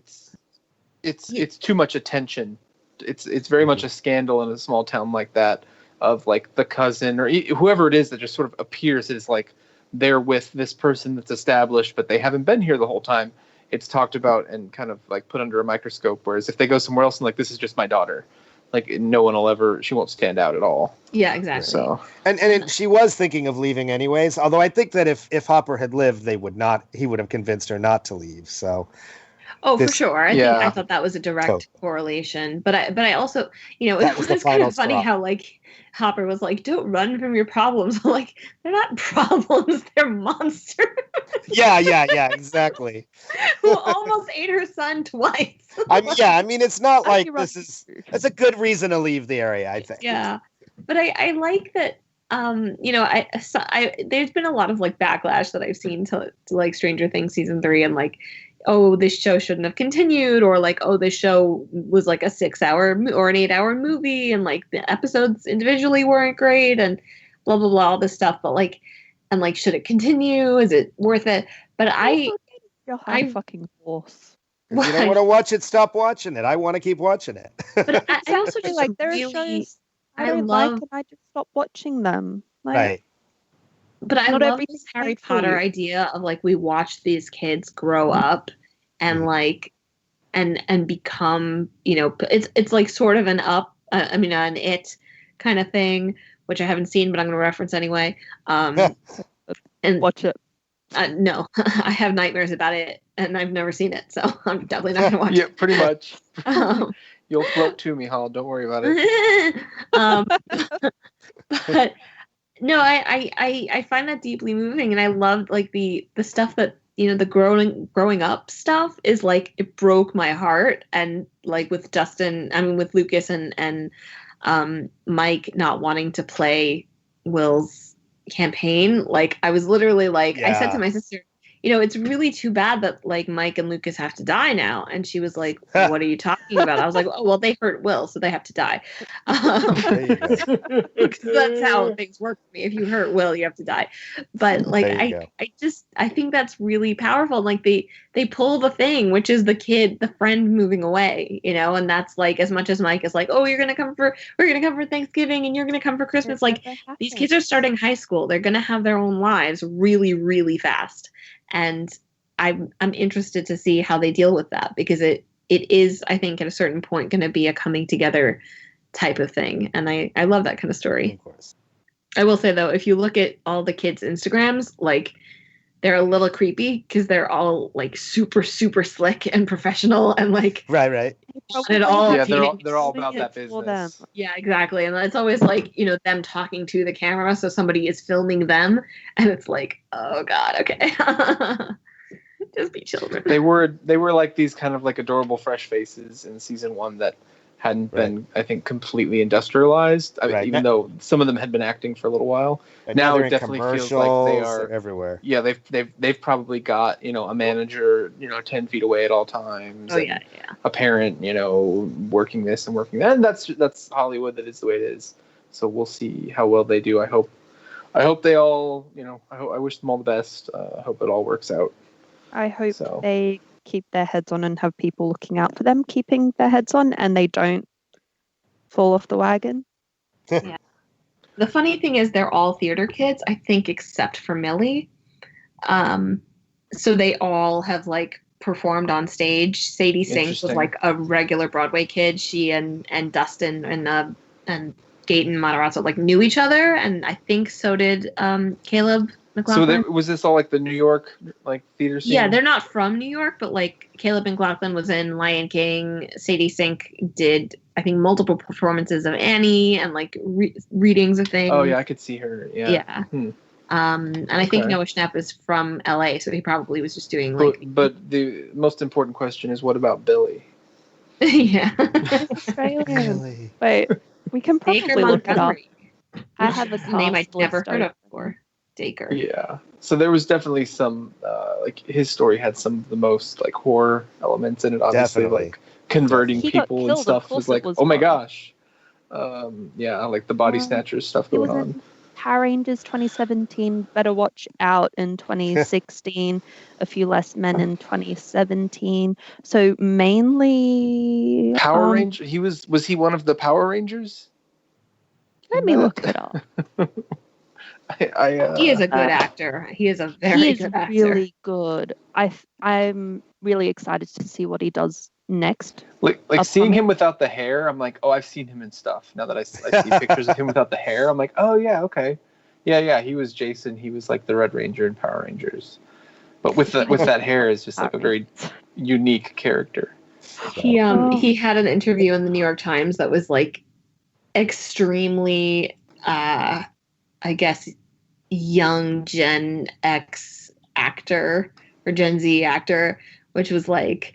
it's too much attention. It's very much a scandal in a small town like that, of like the cousin or whoever it is that just sort of appears as like they're with this person that's established, but they haven't been here the whole time. It's talked about and kind of like put under a microscope. Whereas if they go somewhere else and like, this is just my daughter, like no one will she won't stand out at all. Yeah, exactly. So and she was thinking of leaving anyways. Although I think that if Hopper had lived, he would have convinced her not to leave. So. For sure. I thought that was a direct correlation. But I also, it was kind of funny how like Hopper was like, "Don't run from your problems." I'm like, they're not problems, they're monsters. Yeah, exactly. Who almost ate her son twice. I mean, it's not like it's a good reason to leave the area, I think. Yeah. But I like that there's been a lot of like backlash that I've seen to like Stranger Things season 3 and like, oh, this show shouldn't have continued, or like, oh, this show was like a 6-hour or an 8-hour movie, and like the episodes individually weren't great, and blah blah blah, all this stuff. But like, and like, should it continue? Is it worth it? But I fucking force. If you don't want to watch it, stop watching it. I want to keep watching it. But I also just like there are shows I don't like, and I just stop watching them. Like, right. But I love this Harry Potter idea of like, we watch these kids grow up and like and become, it's like sort of an It kind of thing, which I haven't seen, but I'm going to reference anyway. And watch it. No, I have nightmares about it, and I've never seen it, so I'm definitely not going to watch it. Yeah, pretty much. You'll float to me, Hall. Don't worry about it. But no, I find that deeply moving, and I love like the stuff that the growing up stuff is like, it broke my heart. And like with with Lucas and Mike not wanting to play Will's campaign, like I was literally like, I said to my sister, it's really too bad that like Mike and Lucas have to die now. And she was like, what are you talking about? I was like, oh, well, they hurt Will, so they have to die. Because that's how things work for me. If you hurt Will, you have to die. But like, I think that's really powerful. Like they pull the thing, which is the friend moving away, and that's like, as much as Mike is like, oh, we're going to come for Thanksgiving and you're going to come for Christmas. Like, these kids are starting high school. They're going to have their own lives really, really fast. And I'm interested to see how they deal with that, because it is, I think, at a certain point going to be a coming together type of thing. And I love that kind of story. Of course. I will say, though, if you look at all the kids' Instagrams, like, they're a little creepy because they're all like super, super slick and professional and like right. They're all about that business. Yeah, exactly. And it's always like, them talking to the camera, so somebody is filming them, and it's like, oh god, okay. Just be children. They were like these kind of like adorable fresh faces in season 1 that hadn't been, I think, completely industrialized. I mean, even though some of them had been acting for a little while. Now it definitely feels like they are everywhere. Yeah, they've probably got, a manager, 10 feet away at all times. Oh yeah. A parent, working this and working that. And that's Hollywood. That is the way it is. So we'll see how well they do. I hope they all, I wish them all the best. I hope it all works out. I hope they keep their heads on and have people looking out for them, keeping their heads on, and they don't fall off the wagon. Yeah. The funny thing is, they're all theater kids, I think, except for Millie. So they all have like performed on stage. Sadie Sink was like a regular Broadway kid. She and Dustin and Gaten Matarazzo like knew each other, and I think so did Caleb McLaughlin. So was this all like the New York like theater scene? Yeah, they're not from New York, but like Caleb McLaughlin was in Lion King. Sadie Sink did, I think, multiple performances of Annie and like readings of things. Oh yeah, I could see her. Yeah. Yeah. And I think Noah Schnapp is from LA, so he probably was just doing like. But the most important question is, what about Billy? Yeah. Australian. Wait, we can probably Dacre look it up. Montgomery. I have a name I'd never list heard of before. Dacre. Yeah. So there was definitely some like his story had some of the most like horror elements in it. Obviously, Definitely. like converting He got people and killed, stuff of course was like, it was oh my horror. gosh. Yeah, like the body snatchers stuff He going was on. in Power Rangers 2017, Better Watch Out in 2016, A Few Less Men in 2017. So mainly Power Ranger. Was he one of the Power Rangers? Let me look it up. He is a good actor. He is a very good actor. He is really good. I'm really excited to see what he does next. Like seeing him without the hair, I'm like, oh, I've seen him in stuff. Now that I see pictures of him without the hair, I'm like, oh yeah, okay, yeah. He was Jason. He was like the Red Ranger in Power Rangers, but with that hair is just like a very unique character. He had an interview in the New York Times that was like extremely, I guess, young Gen X actor or Gen Z actor, which was like,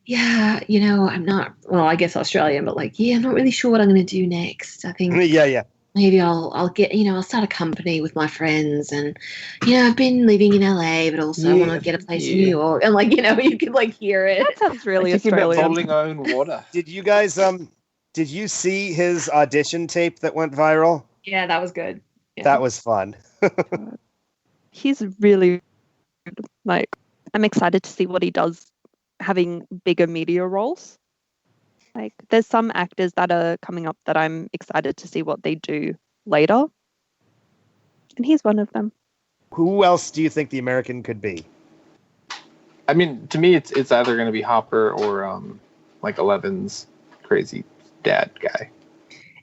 yeah, I'm not, well, I guess Australian, but like, yeah, I'm not really sure what I'm going to do next. I think maybe I'll get, I'll start a company with my friends, and I've been living in LA, but also I want to get a place in New York, and like, you could like hear it. That sounds really Australian. Australian. Bowling own water. Did you guys did you see his audition tape that went viral? Yeah, that was good. Yeah. That was fun. He's really like, I'm excited to see what he does having bigger media roles. Like, there's some actors that are coming up that I'm excited to see what they do later, and he's one of them. Who else do you think the American could be? I mean, to me, it's either going to be Hopper or like Eleven's crazy dad guy.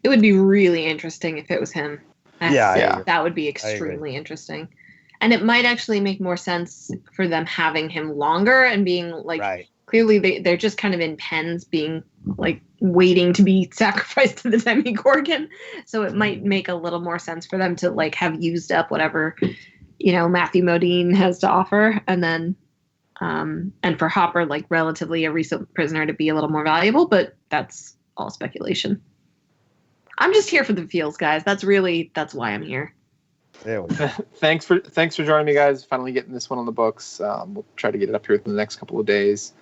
It would be really interesting if it was him. Yeah. That would be extremely interesting. And it might actually make more sense for them having him longer and being like, clearly they're just kind of in pens being like waiting to be sacrificed to the Demogorgon. So it might make a little more sense for them to like have used up whatever, Matthew Modine has to offer. And then, and for Hopper, like relatively a recent prisoner to be a little more valuable, but that's all speculation. I'm just here for the feels, guys. That's why I'm here. There we go. Thanks for joining me, guys. Finally getting this one on the books. We'll try to get it up here within the next couple of days.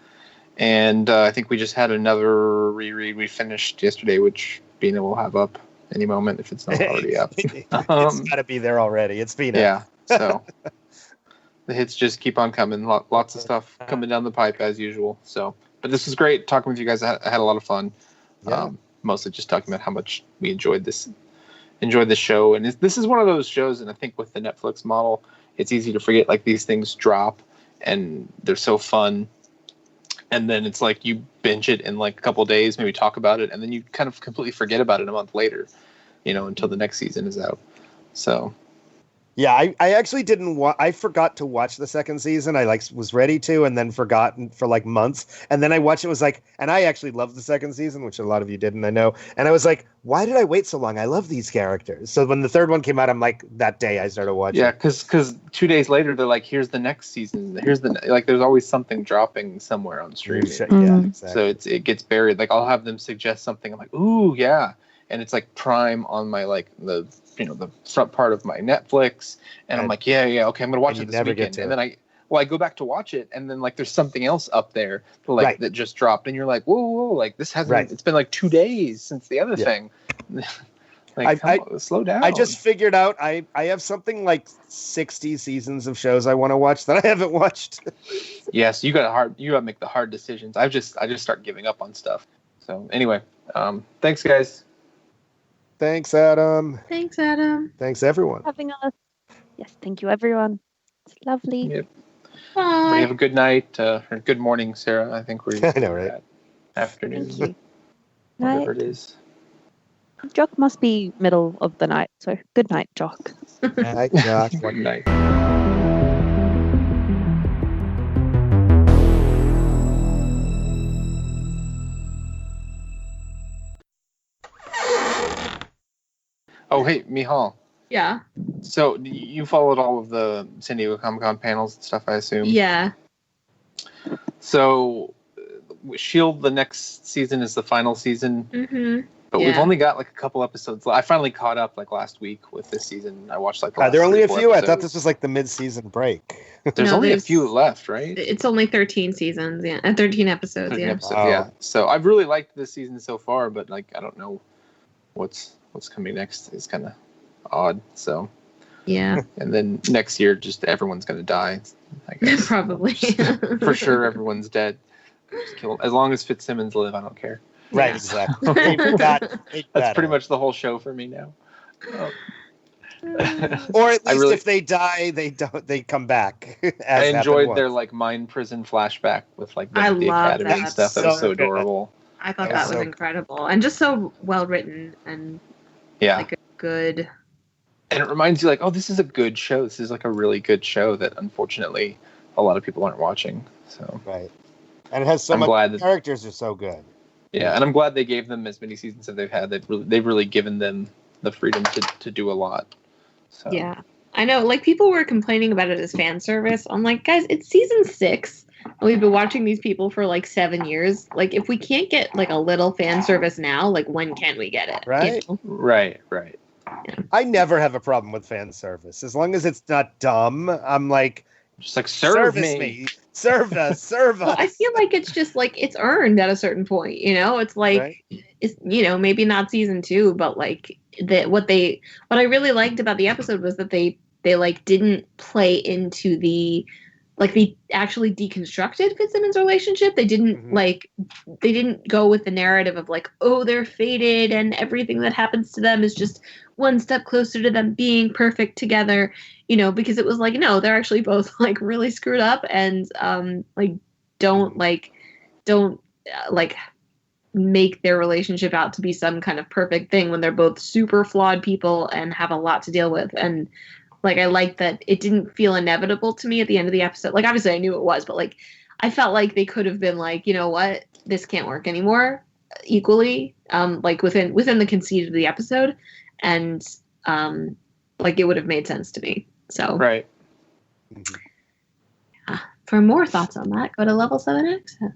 And I think we just had another reread we finished yesterday, which Bina will have up any moment if it's not already up. It's got to be there already. It's Bina. Yeah. So the hits just keep on coming. Lots of stuff coming down the pipe as usual. So, but this was great talking with you guys. I had a lot of fun. Yeah. Mostly just talking about how much we enjoyed this show. And this is one of those shows, and I think with the Netflix model, it's easy to forget, like, these things drop and they're so fun, and then it's like you binge it in like a couple of days, maybe talk about it, and then you kind of completely forget about it a month later, until the next season is out. So yeah, I actually didn't I forgot to watch the second season. I was ready to, and then forgotten for like months. And then I watched it, was like, and I actually loved the second season, which a lot of you didn't, I know. And I was like, why did I wait so long? I love these characters. So when the third one came out, I'm like, that day I started watching. Yeah, because 2 days later, they're like, here's the next season. There's always something dropping somewhere on streaming. Yeah, exactly. So it gets buried. Like, I'll have them suggest something. I'm like, ooh, yeah. And it's like prime on my like the front part of my Netflix, and I'm like, yeah, okay, I'm gonna watch it this weekend. And then I go back to watch it, and then like there's something else up there that just dropped, and you're like, whoa, like this hasn't. It's been like 2 days since the other thing. Like, slow down. I just figured out I have something like 60 seasons of shows I want to watch that I haven't watched. Yes, you gotta make the hard decisions. I just start giving up on stuff. So anyway, thanks guys. Thanks, Adam. Thanks, Adam. Thanks, everyone. Having us. Yes, thank you, everyone. It's lovely. Yep. Bye. We have a good night or good morning, Sarah. I think we're I know, right? Afternoon. Whatever it is. Jock must be middle of the night, so good night, Jock. Night, Jock. One night. Oh, hey, Mihal. Yeah. So you followed all of the San Diego Comic-Con panels and stuff, I assume? Yeah. So Shield, the next season is the final season. Mm-hmm. But we've only got like a couple episodes. I finally caught up like last week with this season. I watched like the last there are only a few. episodes. I thought this was like the mid-season break. There's only a few left, right? It's only 13 seasons, yeah. 13 episodes, 13 yeah. episodes, yeah. So I've really liked this season so far, but like I don't know what's coming next. It's kind of odd. So yeah. And then next year, just everyone's gonna die. I guess. Probably. For sure, everyone's dead. Just kill 'em. As long as Fitzsimmons live, I don't care. Right, Yeah. exactly. That's pretty much the whole show for me now. Or at least if they die, they come back. I enjoyed their like mind prison flashback with like the academy and stuff. That was so adorable. I thought that was incredible and just so well written and like a good. And it reminds you like, oh, this is a good show. This is like a really good show that unfortunately a lot of people aren't watching. So right, and it has so much. The characters are so good. Yeah, and I'm glad they gave them as many seasons as they've had. They've really given them the freedom to do a lot. So. Yeah, I know. Like people were complaining about it as fan service. I'm like, guys, it's season 6. And we've been watching these people for like 7 years. Like, if we can't get like a little fan service now, like when can we get it? Right, you know? Right. Yeah. I never have a problem with fan service as long as it's not dumb. I'm like, just like serve me. Serve us. Well, I feel like it's just like it's earned at a certain point, you know. It's like it's maybe not season 2, but like what I really liked about the episode was that they like didn't play into the actually deconstructed Fitzsimmons relationship. They didn't they didn't go with the narrative of like, oh, they're fated and everything that happens to them is just one step closer to them being perfect together, because it was like, no, they're actually both like really screwed up and don't make their relationship out to be some kind of perfect thing when they're both super flawed people and have a lot to deal with. And like, I like that it didn't feel inevitable to me at the end of the episode. Like, obviously I knew it was, but like, I felt like they could have been like, you know what, this can't work anymore equally, like within the conceit of the episode. And like, it would have made sense to me. So, right. For more thoughts on that, go to Level 7 Access.